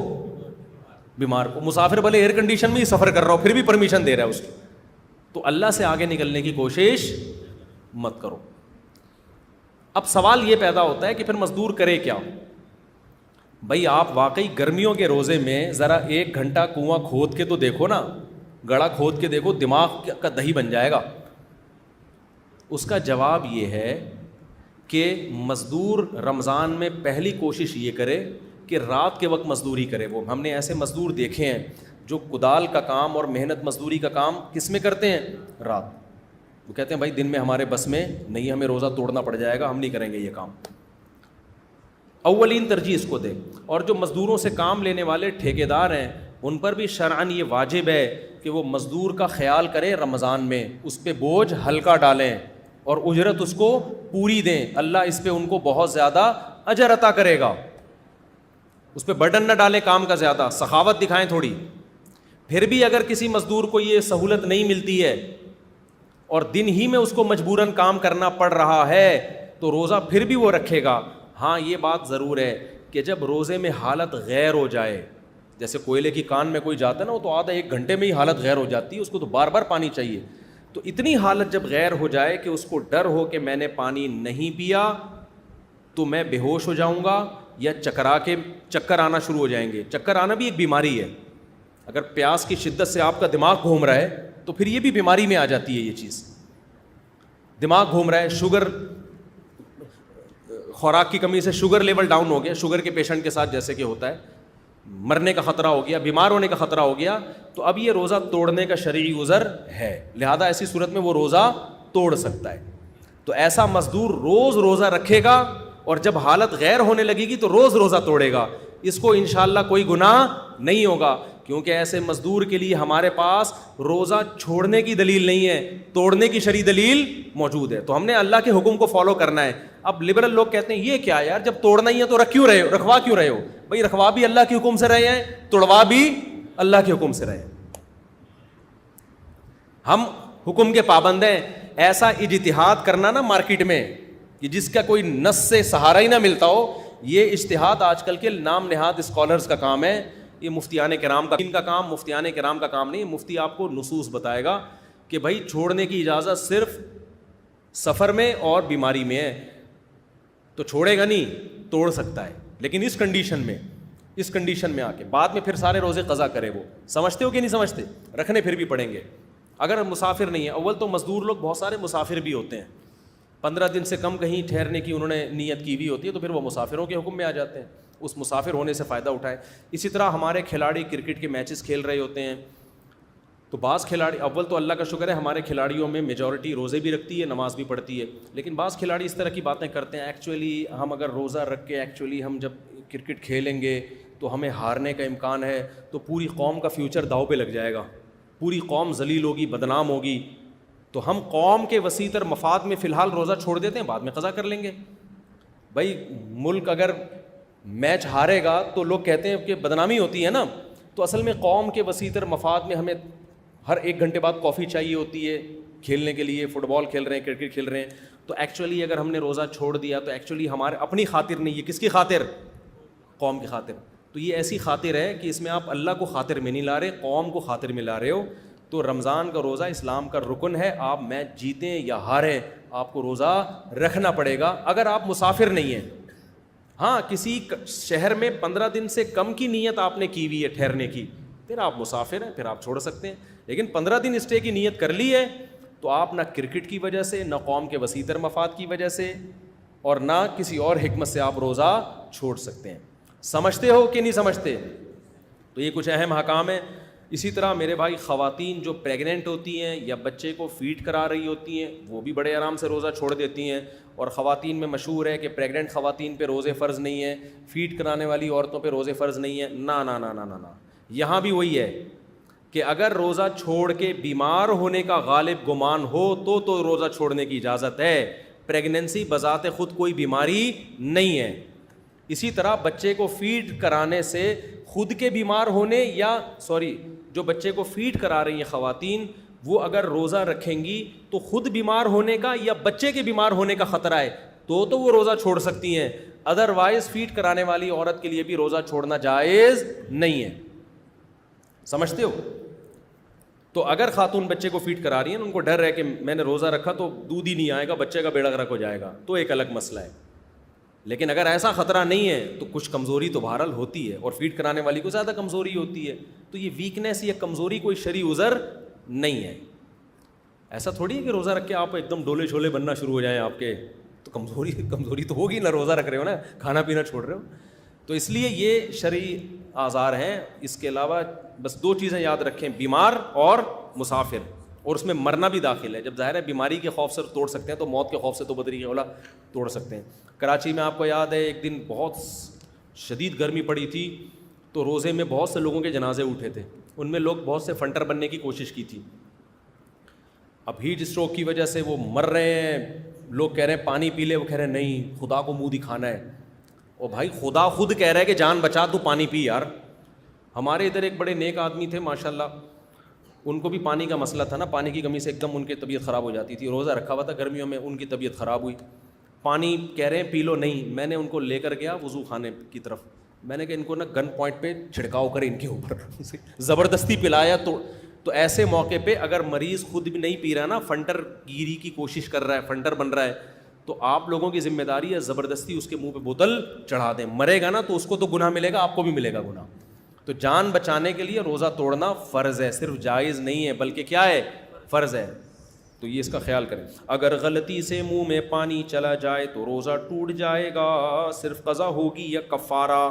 بیمار کو. مسافر بھلے ایئر کنڈیشن میں ہی سفر کر رہا ہو پھر بھی پرمیشن دے رہا ہے اس کو. تو اللہ سے آگے نکلنے کی کوشش مت کرو. اب سوال یہ پیدا ہوتا ہے کہ پھر مزدور کرے کیا؟ بھائی آپ واقعی گرمیوں کے روزے میں ذرا 1 گھنٹہ کنواں کھود کے تو دیکھو نا, گڑھا کھود کے دیکھو, دماغ کا دہی بن جائے گا. اس کا جواب یہ ہے کہ مزدور رمضان میں پہلی کوشش یہ کرے کہ رات کے وقت مزدوری کرے. وہ ہم نے ایسے مزدور دیکھے ہیں جو کدال کا کام اور محنت مزدوری کا کام کس میں کرتے ہیں؟ رات. وہ کہتے ہیں بھائی دن میں ہمارے بس میں نہیں, ہمیں روزہ توڑنا پڑ جائے گا, ہم نہیں کریں گے یہ کام. اولین ترجیح اس کو دے. اور جو مزدوروں سے کام لینے والے ٹھیکیدار ہیں ان پر بھی شرعاً یہ واجب ہے کہ وہ مزدور کا خیال کریں رمضان میں, اس پہ بوجھ ہلکا ڈالیں اور اجرت اس کو پوری دیں. اللہ اس پہ ان کو بہت زیادہ اجر عطا کرے گا. اس پہ برڈن نہ ڈالیں کام کا زیادہ, سخاوت دکھائیں تھوڑی. پھر بھی اگر کسی مزدور کو یہ سہولت نہیں ملتی ہے اور دن ہی میں اس کو مجبوراً کام کرنا پڑ رہا ہے تو روزہ پھر بھی وہ رکھے گا. ہاں یہ بات ضرور ہے کہ جب روزے میں حالت غیر ہو جائے, جیسے کوئلے کی کان میں کوئی جاتا ہے نا, وہ تو آدھا 1 گھنٹے میں ہی حالت غیر ہو جاتی ہے, اس کو تو بار بار پانی چاہیے. تو اتنی حالت جب غیر ہو جائے کہ اس کو ڈر ہو کہ میں نے پانی نہیں پیا تو میں بے ہوش ہو جاؤں گا یا چکر آنا شروع ہو جائیں گے. چکر آنا بھی ایک بیماری ہے. اگر پیاس کی شدت سے آپ کا دماغ گھوم رہا ہے تو پھر یہ بھی بیماری میں آ جاتی ہے. یہ چیز دماغ گھوم رہا ہے, شوگر, خوراک کی کمی سے شوگر لیول ڈاؤن ہو گیا, شوگر کے پیشنٹ کے ساتھ جیسے کہ ہوتا ہے, مرنے کا خطرہ ہو گیا, بیمار ہونے کا خطرہ ہو گیا, تو اب یہ روزہ توڑنے کا شرعی عذر ہے. لہذا ایسی صورت میں وہ روزہ توڑ سکتا ہے. تو ایسا مزدور روز روزہ رکھے گا اور جب حالت غیر ہونے لگے گی تو روز روزہ توڑے گا. اس کو انشاءاللہ کوئی گناہ نہیں ہوگا, کیونکہ ایسے مزدور کے لیے ہمارے پاس روزہ چھوڑنے کی دلیل نہیں ہے, توڑنے کی شرعی دلیل موجود ہے. تو ہم نے اللہ کے حکم کو فالو کرنا ہے. اب لبرل لوگ کہتے ہیں یہ کیا یار, جب توڑنا ہی ہے تو رکھوا کیوں رہے ہو؟ بھائی رکھوا بھی اللہ کے حکم سے رہے ہیں, توڑوا بھی اللہ کے حکم سے رہے ہیں. ہم حکم کے پابند ہیں. ایسا اجتہاد کرنا نا مارکیٹ میں کہ جس کا کوئی نص سے سہارا ہی نہ ملتا ہو, یہ اجتہاد آج کل کے نام نہاد اسکالرز کا کام ہے. یہ مفتیان کرام کا کام, مفتیان کرام کا کام نہیں. مفتی آپ کو نصوص بتائے گا کہ بھائی چھوڑنے کی اجازت صرف سفر میں اور بیماری میں ہے, تو چھوڑے گا نہیں, توڑ سکتا ہے, لیکن اس کنڈیشن میں آ کے بعد میں پھر سارے روزے قضا کرے. وہ سمجھتے ہو کہ نہیں سمجھتے؟ رکھنے پھر بھی پڑیں گے اگر مسافر نہیں ہے. اول تو مزدور لوگ بہت سارے مسافر بھی ہوتے ہیں, 15 دن سے کم کہیں ٹھہرنے کی انہوں نے نیت کی ہوئی ہوتی ہے, تو پھر وہ مسافروں کے حکم میں آ جاتے ہیں. اس مسافر ہونے سے فائدہ اٹھائے. اسی طرح ہمارے کھلاڑی کرکٹ کے میچز کھیل رہے ہوتے ہیں, تو بعض کھلاڑی, اول تو اللہ کا شکر ہے ہمارے کھلاڑیوں میں میجورٹی روزے بھی رکھتی ہے, نماز بھی پڑھتی ہے, لیکن بعض کھلاڑی اس طرح کی باتیں کرتے ہیں ایکچولی ہم اگر روزہ رکھ کے ایکچولی ہم جب کرکٹ کھیلیں گے تو ہمیں ہارنے کا امکان ہے, تو پوری قوم کا فیوچر داؤ پہ لگ جائے گا, پوری قوم ذلیل ہوگی, بدنام ہوگی, تو ہم قوم کے وسیع تر مفاد میں فی الحال روزہ چھوڑ دیتے ہیں, بعد میں قضا کر لیں گے. بھائی ملک اگر میچ ہارے گا تو لوگ کہتے ہیں کہ بدنامی ہوتی ہے نا, تو اصل میں قوم کے وسیع تر مفاد میں ہمیں ہر 1 گھنٹے بعد کافی چاہیے ہوتی ہے کھیلنے کے لیے. فٹ بال کھیل رہے ہیں, کرکٹ کھیل رہے ہیں, تو ایکچولی اگر ہم نے روزہ چھوڑ دیا تو ایکچولی ہمارے اپنی خاطر نہیں, یہ کس کی خاطر؟ قوم کی خاطر. تو یہ ایسی خاطر ہے کہ اس میں آپ اللہ کو خاطر میں نہیں لا رہے, قوم کو خاطر میں لا رہے ہو. تو رمضان کا روزہ اسلام کا رکن ہے. آپ میچ جیتیں یا ہاریں آپ کو روزہ رکھنا پڑے گا اگر آپ مسافر نہیں ہیں. ہاں کسی شہر میں 15 دن سے کم کی نیت آپ نے کی ہوئی ہے ٹھہرنے کی, پھر آپ مسافر ہیں, پھر آپ چھوڑ سکتے ہیں. لیکن 15 دن اسٹے کی نیت کر لی ہے تو آپ نہ کرکٹ کی وجہ سے, نہ قوم کے وسیع تر مفاد کی وجہ سے, اور نہ کسی اور حکمت سے آپ روزہ چھوڑ سکتے ہیں. سمجھتے ہو کہ نہیں سمجھتے؟ تو یہ کچھ اہم احکام ہیں. اسی طرح میرے بھائی خواتین جو پریگننٹ ہوتی ہیں یا بچے کو فیڈ کرا رہی ہوتی ہیں وہ بھی بڑے آرام سے روزہ چھوڑ دیتی ہیں. اور خواتین میں مشہور ہے کہ پریگننٹ خواتین پہ روزے فرض نہیں ہیں, فیڈ کرانے والی عورتوں پہ روزے فرض نہیں ہیں. نا نا نا نا نا نا, یہاں بھی وہی ہے کہ اگر روزہ چھوڑ کے بیمار ہونے کا غالب گمان ہو تو روزہ چھوڑنے کی اجازت ہے. پریگننسی بذات خود کوئی بیماری نہیں ہے. اسی طرح بچے کو فیڈ کرانے سے خود کے بیمار ہونے یا جو بچے کو فیڈ کرا رہی ہیں خواتین وہ اگر روزہ رکھیں گی تو خود بیمار ہونے کا یا بچے کے بیمار ہونے کا خطرہ ہے تو وہ روزہ چھوڑ سکتی ہیں. ادروائز فیڈ کرانے والی عورت کے لیے بھی روزہ چھوڑنا جائز نہیں ہے. سمجھتے ہو؟ تو اگر خاتون بچے کو فیڈ کرا رہی ہیں ان کو ڈر ہے کہ میں نے روزہ رکھا تو دودھ ہی نہیں آئے گا, بچے کا بیڑا غرق ہو جائے گا, تو ایک الگ مسئلہ ہے. لیکن اگر ایسا خطرہ نہیں ہے تو کچھ کمزوری تو بہرحال ہوتی ہے, اور فیڈ کرانے والی کو زیادہ کمزوری ہوتی ہے. تو یہ ویکنیس یا کمزوری کوئی شرعی عذر نہیں ہے. ایسا تھوڑی ہے کہ روزہ رکھ کے آپ ایک دم ڈولے چھولے بننا شروع ہو جائیں آپ کے, تو کمزوری تو ہوگی نا, روزہ رکھ رہے ہو نا, کھانا پینا چھوڑ رہے ہو. تو اس لیے یہ شرعی آزار ہیں. اس کے علاوہ بس 2 چیزیں یاد رکھیں, بیمار اور مسافر, اور اس میں مرنا بھی داخل ہے. جب ظاہر ہے بیماری کے خوف سے توڑ سکتے ہیں تو موت کے خوف سے تو بدری اولا توڑ سکتے ہیں. کراچی میں آپ کو یاد ہے ایک دن بہت شدید گرمی پڑی تھی تو روزے میں بہت سے لوگوں کے جنازے اٹھے تھے. ان میں لوگ بہت سے فنٹر بننے کی کوشش کی تھی. اب ہیٹ اسٹروک کی وجہ سے وہ مر رہے ہیں. لوگ کہہ رہے ہیں پانی پی لے, وہ کہہ رہے ہیں نہیں خدا کو منہ دکھانا ہے. اور بھائی خدا خود کہہ رہا ہے کہ جان بچا تو پانی پی یار. ہمارے ادھر ایک بڑے نیک آدمی تھے ماشاءاللہ, ان کو بھی پانی کا مسئلہ تھا نا, پانی کی کمی سے ایک دم ان کی طبیعت خراب ہو جاتی تھی. روزہ رکھا ہوا تھا گرمیوں میں, ان کی طبیعت خراب ہوئی. پانی کہہ رہے ہیں پی لو, نہیں. میں نے ان کو لے کر گیا وضو خانے کی طرف, میں نے کہا ان کو نا گن پوائنٹ پہ چھڑکاؤ کرے ان کے اوپر, زبردستی پلایا. تو ایسے موقع پہ اگر مریض خود بھی نہیں پی رہا نا, فنٹر گیری کی کوشش کر رہا ہے, فنٹر بن رہا ہے, تو آپ لوگوں کی ذمہ داری ہے زبردستی اس کے منہ پہ بوتل چڑھا دیں. مرے گا نا تو اس کو تو گناہ ملے گا, آپ کو بھی ملے گا گناہ. تو جان بچانے کے لیے روزہ توڑنا فرض ہے, صرف جائز نہیں ہے بلکہ کیا ہے, فرض ہے. تو یہ اس کا خیال کریں. اگر غلطی سے منہ میں پانی چلا جائے تو روزہ ٹوٹ جائے گا, صرف قضا ہوگی یا کفارہ.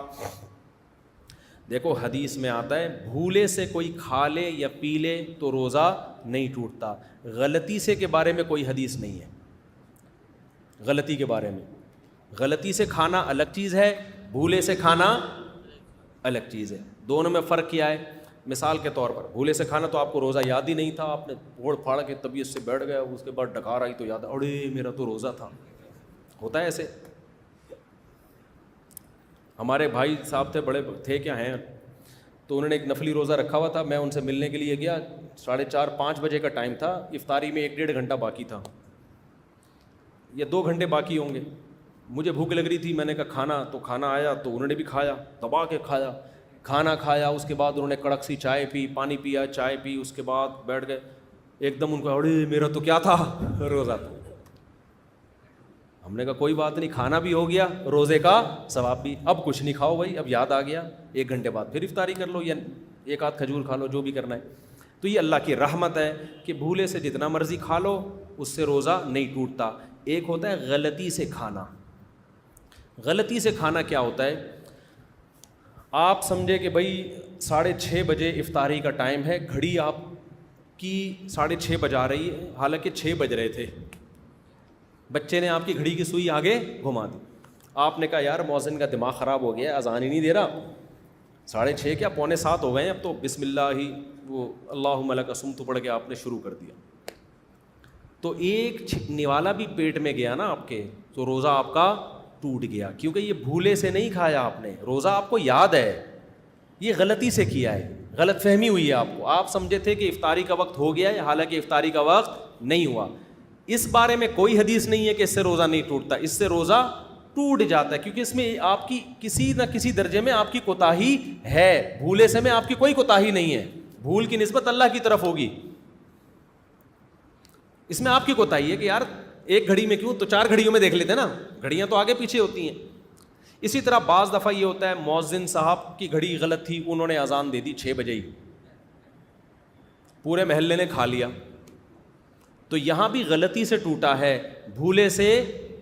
دیکھو حدیث میں آتا ہے بھولے سے کوئی کھا لے یا پی لے تو روزہ نہیں ٹوٹتا. غلطی سے کے بارے میں کوئی حدیث نہیں ہے. غلطی کے بارے میں, غلطی سے کھانا الگ چیز ہے, بھولے سے کھانا الگ چیز ہے. دونوں میں فرق کیا ہے؟ مثال کے طور پر بھولے سے کھانا تو آپ کو روزہ یاد ہی نہیں تھا, آپ نے پھوڑ پھاڑ کے طبیعت سے بیٹھ گیا, اس کے بعد ڈکار آئی تو یاد, اڑے میرا تو روزہ تھا. ہوتا ہے ایسے. ہمارے بھائی صاحب تھے, بڑے تھے کیا ہیں, تو انہوں نے ایک نفلی روزہ رکھا ہوا تھا. میں ان سے ملنے کے لیے گیا, 4:30-5 بجے کا ٹائم تھا, افطاری میں 1-1.5 گھنٹہ باقی تھا یا 2 گھنٹے باقی ہوں گے. مجھے بھوک لگ رہی تھی, میں نے کہا کھانا, تو کھانا آیا تو انہوں نے بھی کھایا, دبا کے کھایا, کھانا کھایا. اس کے بعد انہوں نے کڑک سی چائے پی, پانی پیا, چائے پی, اس کے بعد بیٹھ گئے. ایک دم ان کو اڑے میرا تو کیا تھا, روزہ تھا. ہم نے کہا کوئی بات نہیں, کھانا بھی ہو گیا, روزے کا ثواب بھی. اب کچھ نہیں کھاؤ بھائی, اب یاد آ گیا 1 گھنٹے بعد پھر افطاری کر لو یا 1 آدھ کھجور کھا لو, جو بھی کرنا ہے. تو یہ اللہ کی رحمت ہے کہ بھولے سے جتنا مرضی کھا لو, اس سے روزہ نہیں ٹوٹتا. ایک ہوتا ہے غلطی سے کھانا. غلطی سے کھانا کیا ہوتا ہے؟ آپ سمجھے کہ بھائی 6:30 بجے افطاری کا ٹائم ہے, گھڑی آپ کی 6:30 بجا رہی ہے, حالانکہ 6 بج رہے تھے. بچے نے آپ کی گھڑی کی سوئی آگے گھما دی. آپ نے کہا یار مؤذن کا دماغ خراب ہو گیا, اذان ہی نہیں دے رہا, 6:30 کیا 6:45 ہو گئے ہیں اب تو. بسم اللہ ہی وہ اللہم لک صمت پڑھ کے آپ نے شروع کر دیا. تو ایک نوالا بھی پیٹ میں گیا نا آپ کے, تو روزہ آپ کا ٹوٹ گیا, کیونکہ یہ بھولے سے نہیں کھایا آپ نے. روزہ آپ کو یاد ہے, یہ غلطی سے کیا ہے, غلط فہمی ہوئی ہے آپ کو. آپ سمجھے تھے کہ افطاری کا وقت ہو گیا ہے, حالانکہ افطاری کا وقت نہیں ہوا. اس بارے میں کوئی حدیث نہیں ہے کہ اس سے روزہ نہیں ٹوٹتا. اس سے روزہ ٹوٹ جاتا ہے, کیونکہ اس میں آپ کی کسی نہ کسی درجے میں آپ کی کوتاہی ہے. بھولے سے میں آپ کی کوئی کوتاہی نہیں ہے, بھول کی نسبت اللہ کی طرف ہوگی. اس میں آپ کی کوتاہی ہے کہ یار ایک گھڑی میں کیوں, تو 4 گھڑیوں میں دیکھ لیتے نا, گھڑیاں تو آگے پیچھے ہوتی ہیں. اسی طرح بعض دفعہ یہ ہوتا ہے مؤذن صاحب کی گھڑی غلط تھی, انہوں نے اذان دے دی 6 بجے ہی, پورے محلے نے کھا لیا, تو یہاں بھی غلطی سے ٹوٹا ہے, بھولے سے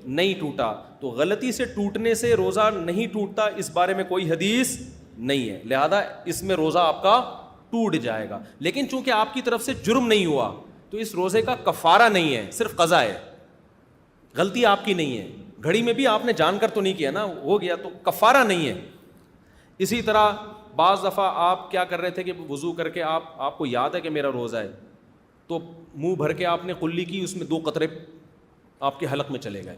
نہیں ٹوٹا. تو غلطی سے ٹوٹنے سے روزہ نہیں ٹوٹتا, اس بارے میں کوئی حدیث نہیں ہے, لہذا اس میں روزہ آپ کا ٹوٹ جائے گا. لیکن چونکہ آپ کی طرف سے جرم نہیں ہوا تو اس روزے کا کفارہ نہیں ہے, صرف قضا ہے, غلطی آپ کی نہیں ہے. گھڑی میں بھی آپ نے جان کر تو نہیں کیا نا, ہو گیا تو کفارہ نہیں ہے. اسی طرح بعض دفعہ آپ کیا کر رہے تھے کہ وضو کر کے آپ کو یاد ہے کہ میرا روزہ ہے, تو منہ بھر کے آپ نے قلی کی, اس میں 2 قطرے آپ کے حلق میں چلے گئے,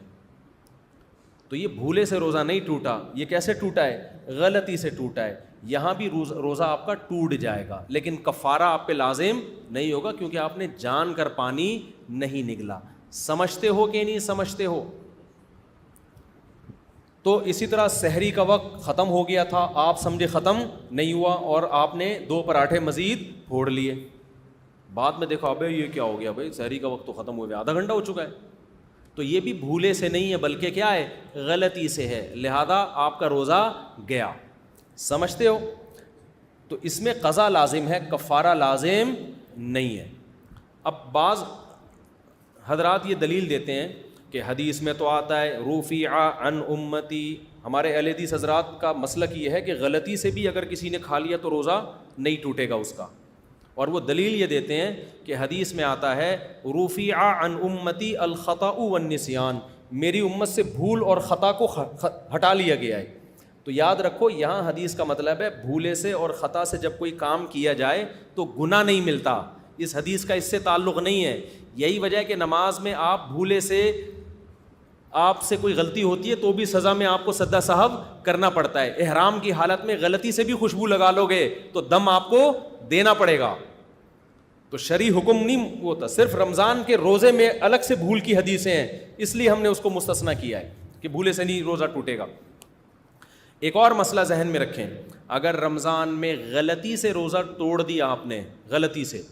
تو یہ بھولے سے روزہ نہیں ٹوٹا. یہ کیسے ٹوٹا ہے؟ غلطی سے ٹوٹا ہے. یہاں بھی روزہ آپ کا ٹوٹ جائے گا, لیکن کفارہ آپ پہ لازم نہیں ہوگا, کیونکہ آپ نے جان کر پانی نہیں نگلا. سمجھتے ہو کہ نہیں سمجھتے ہو؟ تو اسی طرح سحری کا وقت ختم ہو گیا تھا, آپ سمجھے ختم نہیں ہوا اور آپ نے 2 پراٹھے مزید پھوڑ لیے, بعد میں دیکھو ابے یہ کیا ہو گیا بھائی, سحری کا وقت تو ختم ہو گیا, آدھا گھنٹہ ہو چکا ہے. تو یہ بھی بھولے سے نہیں ہے بلکہ کیا ہے, غلطی سے ہے, لہذا آپ کا روزہ گیا. سمجھتے ہو؟ تو اس میں قضا لازم ہے, کفارہ لازم نہیں ہے. اب بعض حضرات یہ دلیل دیتے ہیں کہ حدیث میں تو آتا ہے رفیع عن امتی, ہمارے اہل حدیث حضرات کا مسلک یہ ہے کہ غلطی سے بھی اگر کسی نے کھا لیا تو روزہ نہیں ٹوٹے گا اس کا. اور وہ دلیل یہ دیتے ہیں کہ حدیث میں آتا ہے رفیع عن امتی الخطأ والنسیان, میری امت سے بھول اور خطا کو ہٹا لیا گیا ہے. تو یاد رکھو یہاں حدیث کا مطلب ہے بھولے سے اور خطا سے جب کوئی کام کیا جائے تو گناہ نہیں ملتا. اس حدیث کا اس سے تعلق نہیں ہے. یہی وجہ ہے کہ نماز میں آپ بھولے سے, آپ سے کوئی غلطی ہوتی ہے تو بھی سزا میں آپ کو سجدہ سہو کرنا پڑتا ہے. احرام کی حالت میں غلطی سے بھی خوشبو لگا لو گے تو دم آپ کو دینا پڑے گا. تو شرعی حکم نہیں ہوتا, صرف رمضان کے روزے میں الگ سے بھول کی حدیثیں ہیں, اس لیے ہم نے اس کو مستثنا کیا ہے کہ بھولے سے نہیں روزہ ٹوٹے گا. ایک اور مسئلہ ذہن میں رکھیں, اگر رمضان میں غلطی سے روزہ توڑ دیا آپ نے, غلطی سے,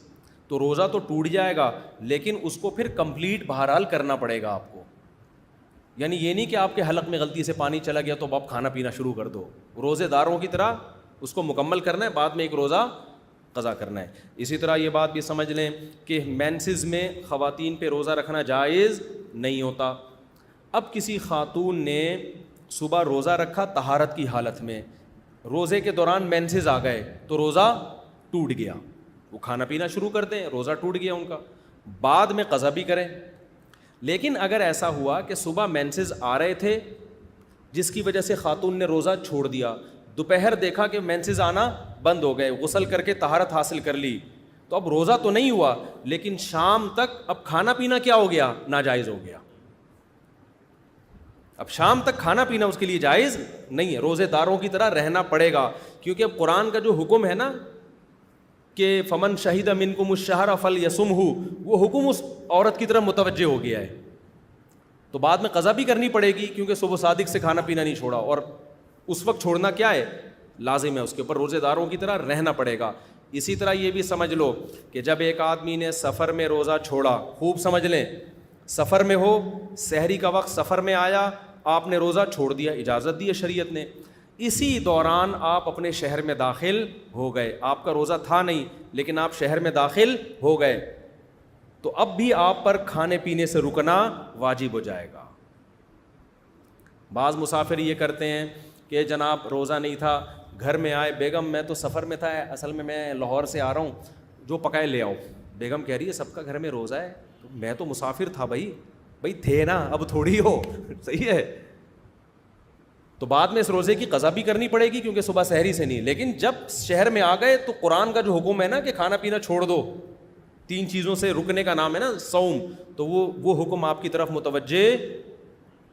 تو روزہ تو ٹوٹ جائے گا, لیکن اس کو پھر کمپلیٹ بہرحال کرنا پڑے گا آپ کو. یعنی یہ نہیں کہ آپ کے حلق میں غلطی سے پانی چلا گیا تو آپ کھانا پینا شروع کر دو, روزے داروں کی طرح اس کو مکمل کرنا ہے, بعد میں ایک روزہ قضا کرنا ہے. اسی طرح یہ بات بھی سمجھ لیں کہ مینسز میں خواتین پہ روزہ رکھنا جائز نہیں ہوتا. اب کسی خاتون نے صبح روزہ رکھا طہارت کی حالت میں, روزے کے دوران مینسز آ گئے تو روزہ ٹوٹ گیا, وہ کھانا پینا شروع کر دیں, روزہ ٹوٹ گیا ان کا, بعد میں قضا بھی کریں. لیکن اگر ایسا ہوا کہ صبح مینسز آ رہے تھے جس کی وجہ سے خاتون نے روزہ چھوڑ دیا, دوپہر دیکھا کہ مینسز آنا بند ہو گئے, غسل کر کے طہارت حاصل کر لی, تو اب روزہ تو نہیں ہوا لیکن شام تک اب کھانا پینا کیا ہو گیا, ناجائز ہو گیا. اب شام تک کھانا پینا اس کے لیے جائز نہیں ہے, روزے داروں کی طرح رہنا پڑے گا. کیونکہ اب قرآن کا جو حکم ہے نا کہ فمن شہید منکم الشہر فلیصمہ, وہ حکم اس عورت کی طرف متوجہ ہو گیا ہے, تو بعد میں قضا بھی کرنی پڑے گی کیونکہ صبح صادق سے کھانا پینا نہیں چھوڑا, اور اس وقت چھوڑنا کیا ہے, لازم ہے, اس کے اوپر روزے داروں کی طرح رہنا پڑے گا. اسی طرح یہ بھی سمجھ لو کہ جب ایک آدمی نے سفر میں روزہ چھوڑا, خوب سمجھ لیں, سفر میں ہو, سحری کا وقت سفر میں آیا, آپ نے روزہ چھوڑ دیا, اجازت دی ہے شریعت نے, اسی دوران آپ اپنے شہر میں داخل ہو گئے, آپ کا روزہ تھا نہیں لیکن آپ شہر میں داخل ہو گئے, تو اب بھی آپ پر کھانے پینے سے رکنا واجب ہو جائے گا. بعض مسافر یہ کرتے ہیں کہ جناب روزہ نہیں تھا, گھر میں آئے, بیگم میں تو سفر میں تھا, اصل میں لاہور سے آ رہا ہوں, جو پکائے لے آؤ. بیگم کہہ رہی ہے سب کا گھر میں روزہ ہے, میں تو مسافر تھا بھائی تھے نا, اب تھوڑی ہو, صحیح ہے. تو بعد میں اس روزے کی قضا بھی کرنی پڑے گی کیونکہ صبح سحری سے نہیں, لیکن جب شہر میں آ گئے تو قرآن کا جو حکم ہے نا کہ کھانا پینا چھوڑ دو, 3 چیزوں سے رکنے کا نام ہے نا صوم, تو وہ حکم آپ کی طرف متوجہ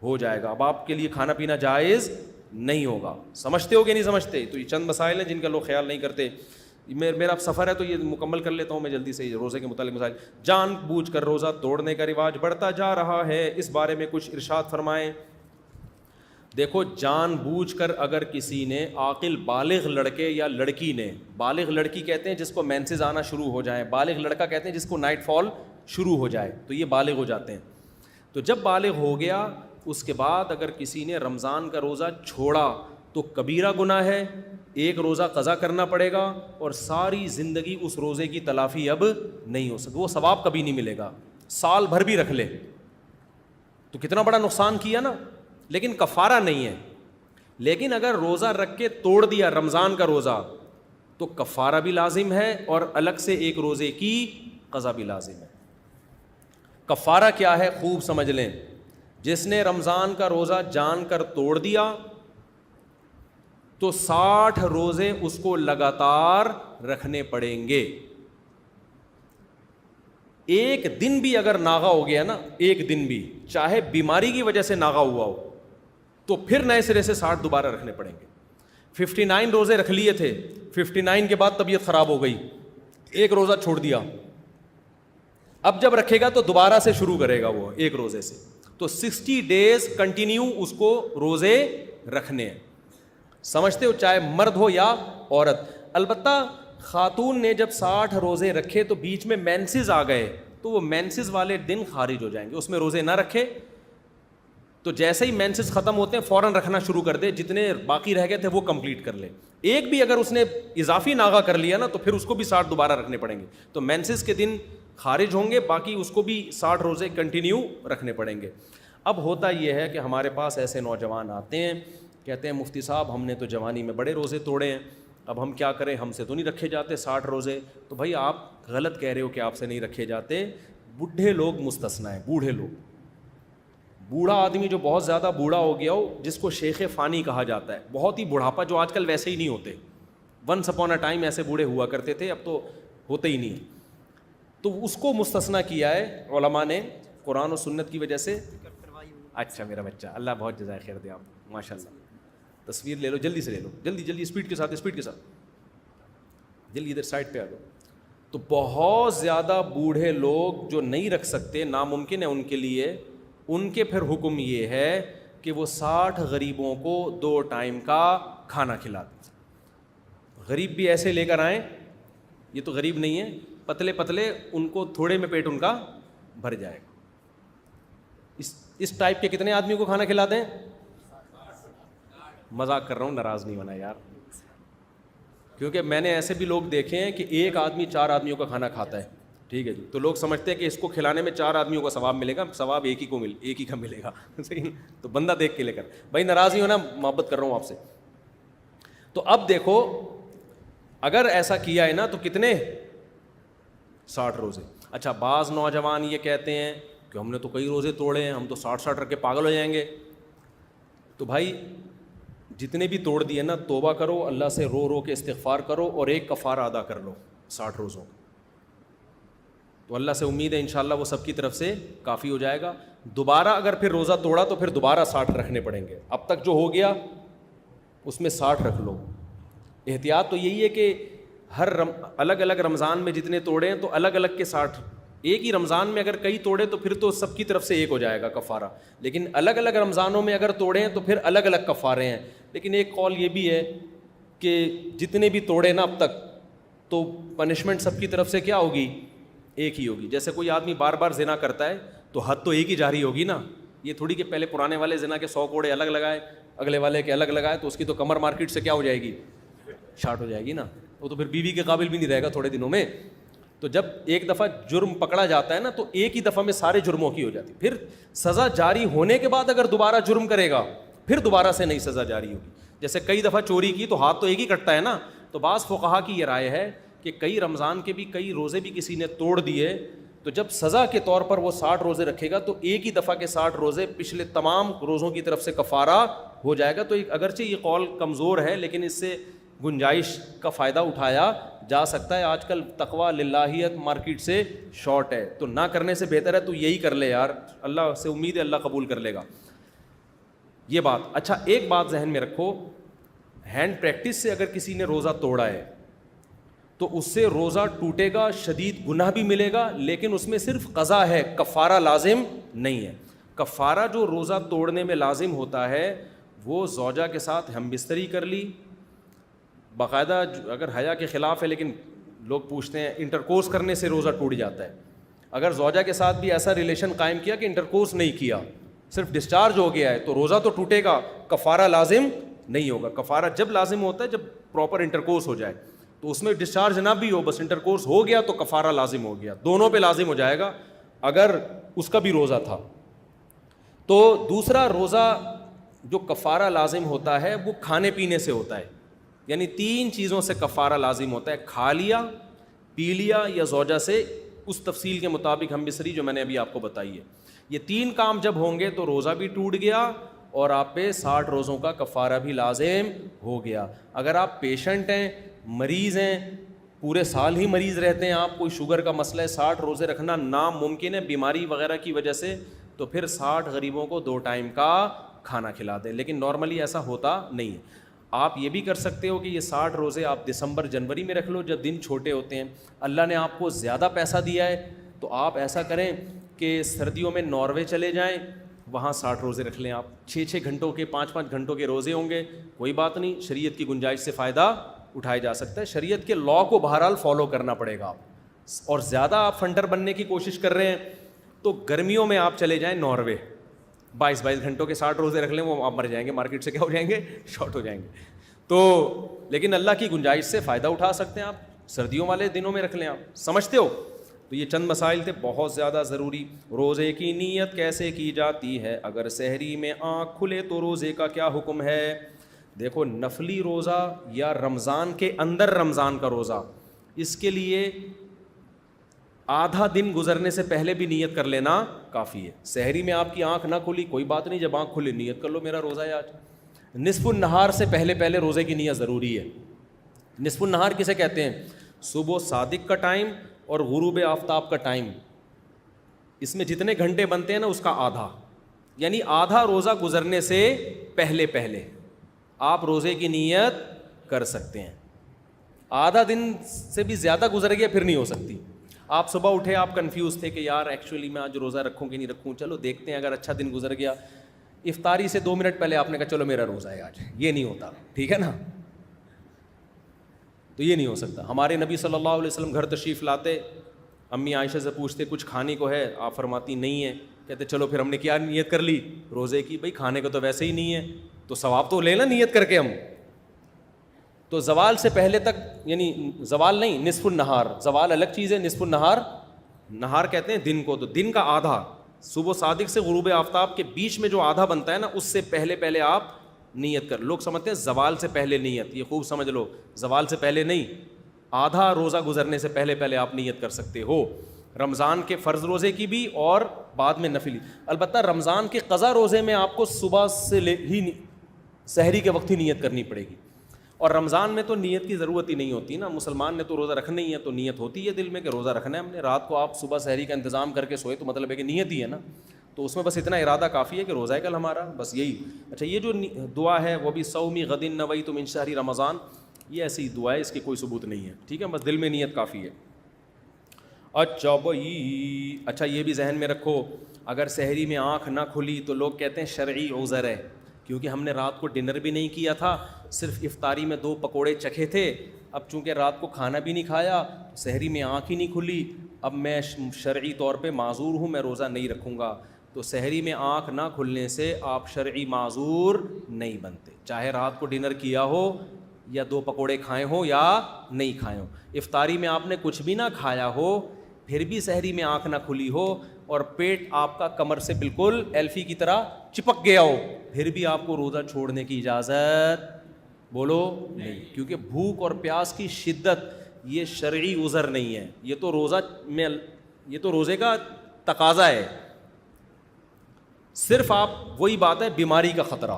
ہو جائے گا. اب آپ کے لیے کھانا پینا جائز نہیں ہوگا. سمجھتے ہو کہ نہیں سمجھتے؟ تو یہ چند مسائل ہیں جن کا لوگ خیال نہیں کرتے. میرا سفر ہے تو یہ مکمل کر لیتا ہوں میں جلدی سے, روزے کے متعلق مسائل. جان بوجھ کر روزہ توڑنے کا رواج بڑھتا جا رہا ہے, اس بارے میں کچھ ارشاد فرمائیں. دیکھو جان بوجھ کر اگر کسی نے عاقل بالغ لڑکے یا لڑکی نے، بالغ لڑکی کہتے ہیں جس کو مینسز آنا شروع ہو جائیں، بالغ لڑکا کہتے ہیں جس کو نائٹ فال شروع ہو جائے، تو یہ بالغ ہو جاتے ہیں. تو جب بالغ ہو گیا اس کے بعد اگر کسی نے رمضان کا روزہ چھوڑا تو کبیرہ گناہ ہے، ایک روزہ قضا کرنا پڑے گا اور ساری زندگی اس روزے کی تلافی اب نہیں ہو سکتی، وہ ثواب کبھی نہیں ملے گا. سال بھر بھی رکھ لے تو کتنا بڑا نقصان کیا نا، لیکن کفارہ نہیں ہے. لیکن اگر روزہ رکھ کے توڑ دیا رمضان کا روزہ تو کفارہ بھی لازم ہے اور الگ سے ایک روزے کی قضا بھی لازم ہے. کفارہ کیا ہے خوب سمجھ لیں. جس نے رمضان کا روزہ جان کر توڑ دیا تو 60 روزے اس کو لگاتار رکھنے پڑیں گے. ایک دن بھی اگر ناغا ہو گیا نا، ایک دن بھی چاہے بیماری کی وجہ سے ناغا ہوا ہو تو پھر نئے سرے سے 60 دوبارہ رکھنے پڑیں گے. 59 روزے رکھ لیے تھے، 59 کے بعد طبیعت خراب ہو گئی، ایک روزہ چھوڑ دیا، اب جب رکھے گا تو دوبارہ سے شروع کرے گا وہ ایک روزے سے. تو 60 ڈیز کنٹینیو اس کو روزے رکھنے ہیں. سمجھتے ہو، چاہے مرد ہو یا عورت. البتہ خاتون نے جب 60 روزے رکھے تو بیچ میں مینسز آ گئے تو وہ مینسز والے دن خارج ہو جائیں گے، اس میں روزے نہ رکھے. تو جیسے ہی مینسز ختم ہوتے ہیں فوراً رکھنا شروع کر دے، جتنے باقی رہ گئے تھے وہ کمپلیٹ کر لے. ایک بھی اگر اس نے اضافی ناغا کر لیا نا تو پھر اس کو بھی 60 دوبارہ رکھنے پڑیں گے. تو مینسز کے دن خارج ہوں گے، باقی اس کو بھی 60 روزے کنٹینیو رکھنے پڑیں گے. اب ہوتا یہ ہے کہ ہمارے پاس ایسے نوجوان آتے ہیں کہتے ہیں مفتی صاحب ہم نے تو جوانی میں بڑے روزے توڑے ہیں، اب ہم کیا کریں، ہم سے تو نہیں رکھے جاتے 60 روزے. تو بھائی آپ غلط کہہ رہے ہو کہ آپ سے نہیں رکھے جاتے. بوڑھے لوگ مستثنا ہیں، بوڑھے لوگ. بوڑھا آدمی جو بہت زیادہ بوڑھا ہو گیا ہو، جس کو شیخ فانی کہا جاتا ہے، بہت ہی بڑھاپا، جو آج کل ویسے ہی نہیں ہوتے. ونس اپون اے ٹائم ایسے بوڑھے ہوا کرتے تھے، اب تو ہوتے ہی نہیں. تو اس کو مستثنا کیا ہے علماء نے قرآن و سنت کی وجہ سے. اچھا میرا بچہ، اللہ بہت جزائے خیر دے آپ، ماشاء اللہ. تصویر لے لو، جلدی سے لے لو، جلدی جلدی، اسپیڈ کے ساتھ، اسپیڈ کے ساتھ، جلدی ادھر سائڈ پہ آ جاؤ. تو بہت زیادہ بوڑھے لوگ جو نہیں رکھ سکتے، ناممکن ہے ان کے لیے، ان کے پھر حکم یہ ہے کہ وہ 60 غریبوں کو 2 ٹائم کا کھانا کھلاتے. غریب بھی ایسے لے کر آئیں، یہ تو غریب نہیں ہے، پتلے پتلے، ان کو تھوڑے میں پیٹ ان کا بھر جائے گا. اس ٹائپ کے کتنے آدمیوں کو کھانا کھلاتے ہیں؟ مذاق کر رہا ہوں، ناراض نہیں ہونا یار، کیونکہ میں نے ایسے بھی لوگ دیکھے ہیں کہ ایک آدمی 4 آدمیوں کا کھانا کھاتا ہے. ٹھیک ہے جی، تو لوگ سمجھتے ہیں کہ اس کو کھلانے میں 4 آدمیوں کا ثواب ملے گا، ثواب ایک ہی کا ملے گا. صحیح، تو بندہ دیکھ کے لے کر. بھائی ناراض نہیں ہونا، محبت کر رہا ہوں آپ سے. تو اب دیکھو اگر ایسا کیا ہے نا تو کتنے؟ 60 روزے. اچھا بعض نوجوان یہ کہتے ہیں کہ ہم نے تو کئی روزے توڑے ہیں، ہم تو 60 رکھ کے پاگل ہو جائیں گے. تو بھائی جتنے بھی توڑ دیے نا، توبہ کرو، اللہ سے رو رو کے استغفار کرو اور ایک کفارہ ادا کر لو 60 روزوں. تو اللہ سے امید ہے انشاءاللہ وہ سب کی طرف سے کافی ہو جائے گا. دوبارہ اگر پھر روزہ توڑا تو پھر دوبارہ 60 رکھنے پڑیں گے. اب تک جو ہو گیا اس میں 60 رکھ لو. احتیاط تو یہی ہے کہ ہر الگ الگ رمضان میں جتنے توڑے ہیں تو الگ الگ کے 60. ایک ہی رمضان میں اگر کئی توڑے تو پھر تو سب کی طرف سے ایک ہو جائے گا کفارہ. لیکن الگ الگ رمضانوں میں اگر توڑے ہیں تو پھر الگ الگ کفارے ہیں. لیکن ایک قول یہ بھی ہے کہ جتنے بھی توڑے نا اب تک تو پنشمنٹ سب کی طرف سے کیا ہوگی؟ ایک ہی ہوگی. جیسے کوئی آدمی بار بار زنا کرتا ہے تو حد تو ایک ہی جاری ہوگی نا. یہ تھوڑی کہ پہلے پرانے والے زنا کے 100 کوڑے الگ لگائے، اگلے والے کے الگ لگائے، تو اس کی تو کمر مارکیٹ سے کیا ہو جائے گی؟ شارٹ ہو جائے گی نا. وہ تو پھر بیوی کے قابل بھی نہیں رہے گا تھوڑے دنوں میں. تو جب ایک دفعہ جرم پکڑا جاتا ہے نا تو ایک ہی دفعہ میں سارے جرموں کی ہو جاتی. پھر سزا جاری ہونے کے بعد اگر دوبارہ جرم کرے گا پھر دوبارہ سے نئی سزا جاری ہوگی. جیسے کئی دفعہ چوری کی تو ہاتھ تو ایک ہی کٹتا ہے نا. تو بعض فقہا کی یہ رائے ہے کہ کئی رمضان کے بھی کئی روزے بھی کسی نے توڑ دیے تو جب سزا کے طور پر وہ 60 روزے رکھے گا تو ایک ہی دفعہ کے 60 روزے پچھلے تمام روزوں کی طرف سے کفارہ ہو جائے گا. تو اگرچہ یہ قول کمزور ہے لیکن اس سے گنجائش کا فائدہ اٹھایا جا سکتا ہے. آج کل تقویٰ للہیت مارکیٹ سے شارٹ ہے تو نہ کرنے سے بہتر ہے تو یہی کر لے یار. اللہ سے امید ہے اللہ قبول کر لے گا. یہ بات. اچھا ایک بات ذہن میں رکھو، ہینڈ پریکٹس سے اگر کسی نے روزہ توڑا ہے تو اس سے روزہ ٹوٹے گا، شدید گناہ بھی ملے گا، لیکن اس میں صرف قضا ہے، کفارہ لازم نہیں ہے. کفارہ جو روزہ توڑنے میں لازم ہوتا ہے وہ زوجہ کے ساتھ ہم بستری کر لی باقاعدہ, اگر حیا کے خلاف ہے لیکن لوگ پوچھتے ہیں انٹرکورس کرنے سے روزہ ٹوٹ جاتا ہے. اگر زوجہ کے ساتھ بھی ایسا ریلیشن قائم کیا کہ انٹرکورس نہیں کیا, صرف ڈسچارج ہو گیا ہے, تو روزہ تو ٹوٹے گا, کفارہ لازم نہیں ہوگا. کفارہ جب لازم ہوتا ہے جب پراپر انٹرکورس ہو جائے, تو اس میں ڈسچارج نہ بھی ہو, بس انٹرکورس ہو گیا تو کفارہ لازم ہو گیا, دونوں پہ لازم ہو جائے گا اگر اس کا بھی روزہ تھا. تو دوسرا روزہ جو کفارہ لازم ہوتا ہے وہ کھانے پینے سے ہوتا ہے, یعنی 3 چیزوں سے کفارہ لازم ہوتا ہے, کھا لیا, پی لیا یا زوجہ سے اس تفصیل کے مطابق ہم بستری جو میں نے ابھی آپ کو بتائی ہے. یہ 3 کام جب ہوں گے تو روزہ بھی ٹوٹ گیا اور آپ پہ 60 روزوں کا کفارہ بھی لازم ہو گیا. اگر آپ پیشنٹ ہیں, مریض ہیں, پورے سال ہی مریض رہتے ہیں, آپ کوئی شوگر کا مسئلہ ہے, 60 روزے رکھنا ناممکن ہے بیماری وغیرہ کی وجہ سے, تو پھر 60 غریبوں کو 2 ٹائم کا کھانا کھلا دیں. لیکن نارملی ایسا ہوتا نہیں ہے. آپ یہ بھی کر سکتے ہو کہ یہ 60 روزے آپ دسمبر جنوری میں رکھ لو جب دن چھوٹے ہوتے ہیں. اللہ نے آپ کو زیادہ پیسہ دیا ہے تو آپ ایسا کریں کہ سردیوں میں ناروے چلے جائیں, وہاں 60 روزے رکھ لیں. آپ 6-6 گھنٹوں کے 5-5 گھنٹوں کے روزے ہوں گے, کوئی بات نہیں, شریعت کی گنجائش سے فائدہ اٹھایا جا سکتا ہے. شریعت کے لاء کو بہرحال فالو کرنا پڑے گا آپ. اور زیادہ آپ فنڈر بننے کی کوشش کر رہے ہیں تو گرمیوں میں آپ چلے جائیں ناروے, 22 گھنٹوں کے 60 روزے رکھ لیں, وہ آپ مر جائیں گے, مارکیٹ سے کیا ہو جائیں گے, شارٹ ہو جائیں گے. تو لیکن اللہ کی گنجائش سے فائدہ اٹھا سکتے ہیں آپ, سردیوں والے دنوں میں رکھ لیں. آپ سمجھتے ہو؟ تو یہ چند مسائل تھے بہت زیادہ ضروری. روزے کی نیت کیسے کی جاتی ہے؟ اگر سحری میں آنکھ کھلے تو روزے کا کیا حکم ہے؟ دیکھو, نفلی روزہ یا رمضان کے اندر رمضان کا روزہ, اس کے لیے آدھا دن گزرنے سے پہلے بھی نیت کر لینا کافی ہے. سحری میں آپ کی آنکھ نہ کھلی, کوئی بات نہیں, جب آنکھ کھلی نیت کر لو میرا روزہ ہے آج. نصف النہار سے پہلے روزے کی نیت ضروری ہے. نصف النہار کسے کہتے ہیں؟ صبح صادق کا ٹائم اور غروب آفتاب کا ٹائم, اس میں جتنے گھنٹے بنتے ہیں نا اس کا آدھا, یعنی آدھا روزہ گزرنے سے پہلے آپ روزے کی نیت کر سکتے ہیں. آدھا دن سے بھی زیادہ گزر گیا پھر نہیں ہو سکتی. آپ صبح اٹھے, آپ کنفیوز تھے کہ یار ایکچولی میں آج روزہ رکھوں کہ نہیں رکھوں, چلو دیکھتے ہیں, اگر اچھا دن گزر گیا, افطاری سے 2 منٹ پہلے آپ نے کہا چلو میرا روزہ ہے آج, یہ نہیں ہوتا, ٹھیک ہے نا, تو یہ نہیں ہو سکتا. ہمارے نبی صلی اللہ علیہ وسلم گھر تشریف لاتے, امی عائشہ سے پوچھتے کچھ کھانے کو ہے, آپ فرماتی نہیں ہے, کہتے چلو پھر ہم نے کیا نیت کر لی روزے کی, بھائی کھانے کو تو ویسے ہی نہیں ہے تو ثواب تو لے نا نیت کر کے ہم. تو زوال سے پہلے تک, یعنی زوال نہیں, نصف النہار, زوال الگ چیز ہے, نصف النہار, نہار کہتے ہیں دن کو, تو دن کا آدھا, صبح صادق سے غروب آفتاب کے بیچ میں جو آدھا بنتا ہے نا, اس سے پہلے آپ نیت کر. لوگ سمجھتے ہیں زوال سے پہلے نیت, یہ خوب سمجھ لو, زوال سے پہلے نہیں, آدھا روزہ گزرنے سے پہلے آپ نیت کر سکتے ہو. رمضان کے فرض روزے کی بھی اور بعد میں نفلی. البتہ رمضان کے قضا روزے میں آپ کو صبح سے ہی سحری کے وقت ہی نیت کرنی پڑے گی, اور رمضان میں تو نیت کی ضرورت ہی نہیں ہوتی نا, مسلمان نے تو روزہ رکھنا ہی ہے, تو نیت ہوتی ہے دل میں کہ روزہ رکھنا ہے ہم نے. رات کو آپ صبح سحری کا انتظام کر کے سوئے تو مطلب ہے کہ نیت ہی ہے نا, تو اس میں بس اتنا ارادہ کافی ہے کہ روزہ ہے کل ہمارا, بس یہی. اچھا, یہ جو دعا ہے وہ بھی صومی غد نویت من شہر رمضان, یہ ایسی دعا ہے, اس کی کوئی ثبوت نہیں ہے, ٹھیک ہے, بس دل میں نیت کافی ہے. اچھا بھائی, اچھا یہ بھی ذہن میں رکھو, اگر سحری میں آنکھ نہ کھلی تو لوگ کہتے ہیں شرعی عذر ہے, کیونکہ ہم نے رات کو ڈنر بھی نہیں کیا تھا, صرف افطاری میں 2 پکوڑے چکھے تھے, اب چونکہ رات کو کھانا بھی نہیں کھایا, سحری میں آنکھ ہی نہیں کھلی, اب میں شرعی طور پہ معذور ہوں, میں روزہ نہیں رکھوں گا. تو سحری میں آنکھ نہ کھلنے سے آپ شرعی معذور نہیں بنتے, چاہے رات کو ڈنر کیا ہو یا 2 پکوڑے کھائے ہوں یا نہیں کھائے ہوں. افطاری میں آپ نے کچھ بھی نہ کھایا ہو, پھر بھی سحری میں آنکھ نہ کھلی ہو اور پیٹ آپ کا کمر سے بالکل ایلفی کی طرح چپک گیا ہو, پھر بھی آپ کو روزہ چھوڑنے کی اجازت بولو نہیں, کیونکہ بھوک اور پیاس کی شدت یہ شرعی عذر نہیں ہے, یہ تو روزے کا تقاضا ہے. صرف آپ وہی بات ہے بیماری کا خطرہ,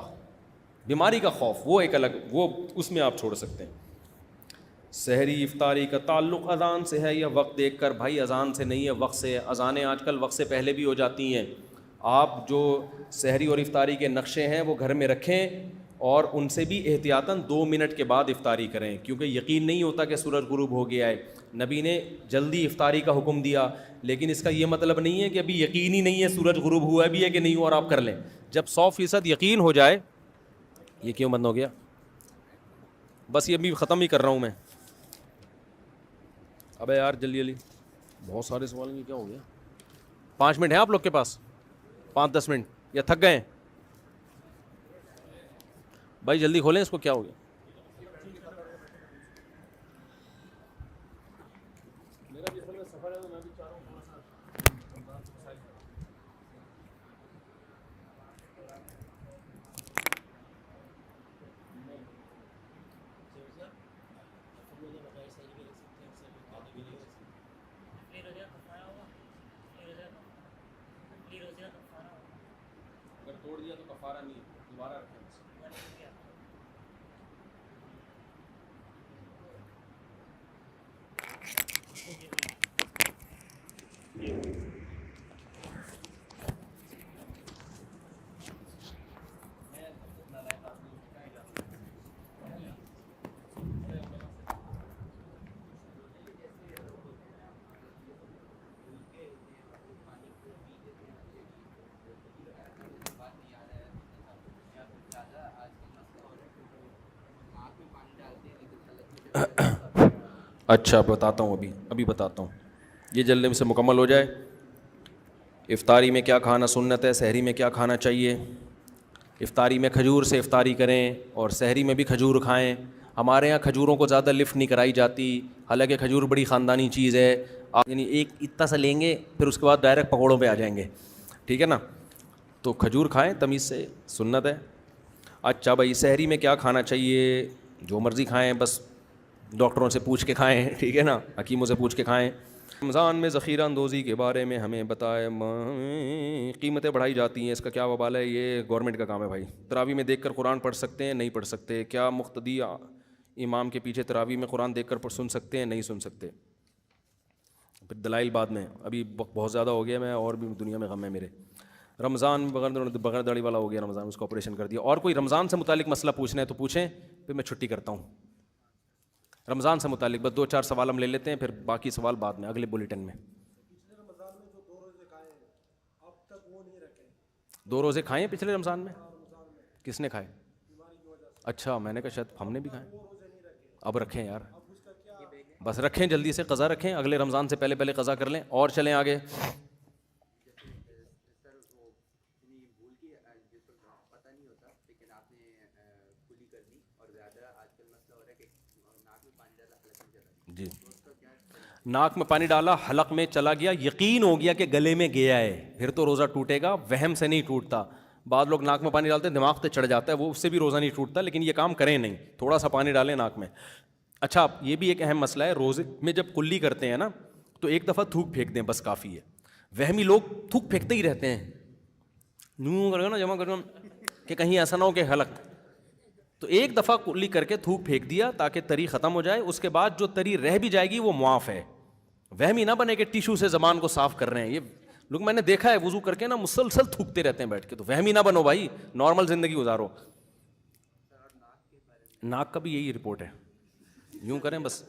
بیماری کا خوف, وہ ایک الگ, وہ اس میں آپ چھوڑ سکتے ہیں. سحری افطاری کا تعلق اذان سے ہے یا وقت دیکھ کر؟ بھائی اذان سے نہیں ہے, وقت سے ہے. اذانیں آج کل وقت سے پہلے بھی ہو جاتی ہیں. آپ جو سحری اور افطاری کے نقشے ہیں وہ گھر میں رکھیں اور ان سے بھی احتیاطاً 2 منٹ کے بعد افطاری کریں, کیونکہ یقین نہیں ہوتا کہ سورج غروب ہو گیا ہے. نبی نے جلدی افطاری کا حکم دیا, لیکن اس کا یہ مطلب نہیں ہے کہ ابھی یقین ہی نہیں ہے سورج غروب ہوا بھی ہے کہ نہیں ہوا اور آپ کر لیں. جب 100% یقین ہو جائے یہ کیوں بند ہو گیا؟ بس یہ بھی ختم ہی کر رہا ہوں میں. ابے یار جلدی جلدی, بہت سارے سوال ہیں, یہ کیا ہو گیا؟ 5 منٹ ہیں آپ لوگ کے پاس؟ 5-10 منٹ یا تھک گئے ہیں بھائی؟ جلدی کھولیں اس کو, کیا ہو گیا؟ اگر توڑ دیا تو کفارہ نہیں, دوبارہ رکھیں. اچھا بتاتا ہوں, ابھی بتاتا ہوں, یہ جلدی سے مکمل ہو جائے. افطاری میں کیا کھانا سنت ہے, سحری میں کیا کھانا چاہیے. افطاری میں کھجور سے افطاری کریں اور سحری میں بھی کھجور کھائیں. ہمارے یہاں کھجوروں کو زیادہ لفٹ نہیں کرائی جاتی, حالانکہ کھجور بڑی خاندانی چیز ہے. آپ یعنی ایک اتنا سا لیں گے, پھر اس کے بعد ڈائریکٹ پکوڑوں پہ آ جائیں گے, ٹھیک ہے نا. تو کھجور کھائیں تمیز سے, سنت ہے. اچھا بھائی سحری میں کیا کھانا چاہیے؟ جو مرضی کھائیں, بس ڈاکٹروں سے پوچھ کے کھائیں, ٹھیک ہے نا, حکیموں سے پوچھ کے کھائیں. رمضان میں ذخیرہ اندوزی کے بارے میں ہمیں بتائے. قیمتیں بڑھائی جاتی ہیں, اس کا کیا وبال ہے؟ یہ گورنمنٹ کا کام ہے بھائی. تراویح میں دیکھ کر قرآن پڑھ سکتے ہیں؟ نہیں پڑھ سکتے. کیا مقتدی امام کے پیچھے تراویح میں قرآن دیکھ کر سن سکتے ہیں؟ نہیں سن سکتے. پھر دلائل بعد میں, ابھی بہت زیادہ ہو گیا, میں اور بھی دنیا میں غم ہے میرے. رمضان بغیر داڑھی والا ہو گیا رمضان, اس کو آپریشن کر دیا. اور کوئی رمضان سے متعلق مسئلہ پوچھنا ہے تو پوچھیں, پھر میں چھٹی کرتا ہوں. رمضان سے متعلق بس 2-4 سوال ہم لے لیتے ہیں, پھر باقی سوال بعد میں اگلے بلیٹن میں. 2 روزے کھائے ہیں پچھلے رمضان میں؟ کس نے کھائے؟ اچھا میں نے کہا شاید ہم نے بھی کھائے. اب رکھیں یار, بس رکھیں, جلدی سے قضا رکھیں, اگلے رمضان سے پہلے قضا کر لیں. اور چلیں آگے. جی, ناک میں پانی ڈالا, حلق میں چلا گیا, یقین ہو گیا کہ گلے میں گیا ہے, پھر تو روزہ ٹوٹے گا. وہم سے نہیں ٹوٹتا. بعض لوگ ناک میں پانی ڈالتے ہیں, دماغ پہ چڑھ جاتا ہے, وہ اس سے بھی روزہ نہیں ٹوٹتا. لیکن یہ کام کریں نہیں, تھوڑا سا پانی ڈالیں ناک میں. اچھا یہ بھی ایک اہم مسئلہ ہے, روزے میں جب کلی کرتے ہیں نا تو ایک دفعہ تھوک پھینک دیں, بس کافی ہے. وہمی لوگ تھوک پھینکتے ہی رہتے ہیں, یوں کر نا جمع کر کہ کہیں ایسا نہ ہو کہ حلق. تو ایک دفعہ کلی کر کے تھوک پھینک دیا تاکہ تری ختم ہو جائے. اس کے بعد جو تری رہ بھی جائے گی وہ معاف ہے. وہمی نہ بنے کہ ٹیشو سے زبان کو صاف کر رہے ہیں. یہ لوگ میں نے دیکھا ہے وضو کر کے نا مسلسل تھوکتے رہتے ہیں بیٹھ کے. تو وہمی نہ بنو بھائی, نارمل زندگی گزارو. ناک کا بھی یہی رپورٹ ہے, یوں کریں بس.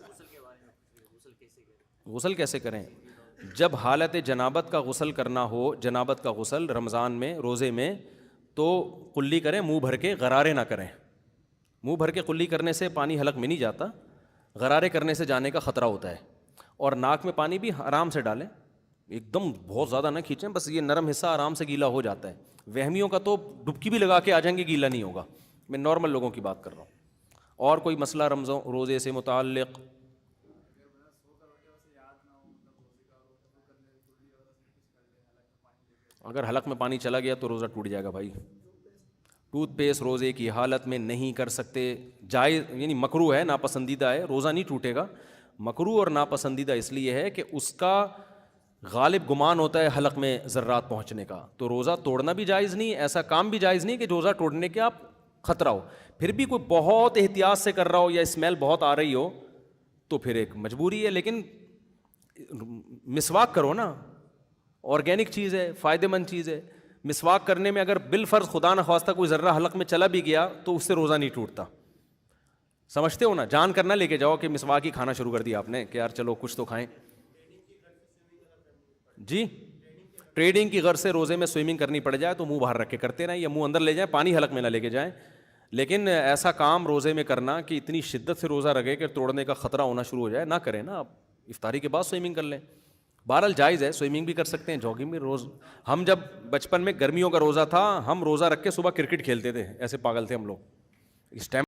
غسل کیسے کریں؟ جب حالت جنابت کا غسل کرنا ہو, جنابت کا غسل رمضان میں روزے میں, تو کلی کریں, منہ بھر کے, غرارے نہ کریں. منہ بھر کے کلی کرنے سے پانی حلق میں نہیں جاتا, غرارے کرنے سے جانے کا خطرہ ہوتا ہے. اور ناک میں پانی بھی آرام سے ڈالیں, ایک دم بہت زیادہ نہ کھینچیں, بس یہ نرم حصہ آرام سے گیلا ہو جاتا ہے. وہمیوں کا تو ڈبکی بھی لگا کے آ جائیں گے, گیلا نہیں ہوگا. میں نارمل لوگوں کی بات کر رہا ہوں. اور کوئی مسئلہ روزے سے متعلق؟ اگر حلق میں پانی چلا گیا تو روزہ ٹوٹ جائے گا بھائی. ٹوتھ پیسٹ روزے کی حالت میں نہیں کر سکتے. جائز یعنی مکروہ ہے, ناپسندیدہ ہے, روزہ نہیں ٹوٹے گا. مکروہ اور ناپسندیدہ اس لیے ہے کہ اس کا غالب گمان ہوتا ہے حلق میں ذرات پہنچنے کا, تو روزہ توڑنا بھی جائز نہیں, ایسا کام بھی جائز نہیں کہ روزہ توڑنے کے آپ خطرہ ہو. پھر بھی کوئی بہت احتیاط سے کر رہا ہو یا اسمیل بہت آ رہی ہو تو پھر ایک مجبوری ہے. لیکن مسواک کرو نا, آرگینک چیز ہے, فائدہ مند چیز ہے. مسواک کرنے میں اگر بالفرض خدا نخواستہ کوئی ذرہ حلق میں چلا بھی گیا تو اس سے روزہ نہیں ٹوٹتا. سمجھتے ہو نا, جان کرنا لے کے جاؤ کہ مسواک ہی کھانا شروع کر دیا آپ نے کہ یار چلو کچھ تو کھائیں. جی, ٹریڈنگ کی غرض سے روزے میں سوئمنگ کرنی پڑ جائے تو منہ باہر رکھ کے کرتے رہیں, یا منہ اندر لے جائیں, پانی حلق میں نہ لے کے جائیں. لیکن ایسا کام روزے میں کرنا کہ اتنی شدت سے روزہ رکھے کہ توڑنے کا خطرہ ہونا شروع ہو جائے، نہ کریں نا. آپ افطاری کے بعد سوئمنگ کر لیں، بہرحال جائز ہے، سوئمنگ بھی کر سکتے ہیں، جاگنگ بھی. ہم جب بچپن میں گرمیوں کا روزہ تھا، ہم روزہ رکھ کے صبح کرکٹ کھیلتے تھے، ایسے پاگل تھے ہم لوگ. اس ٹائم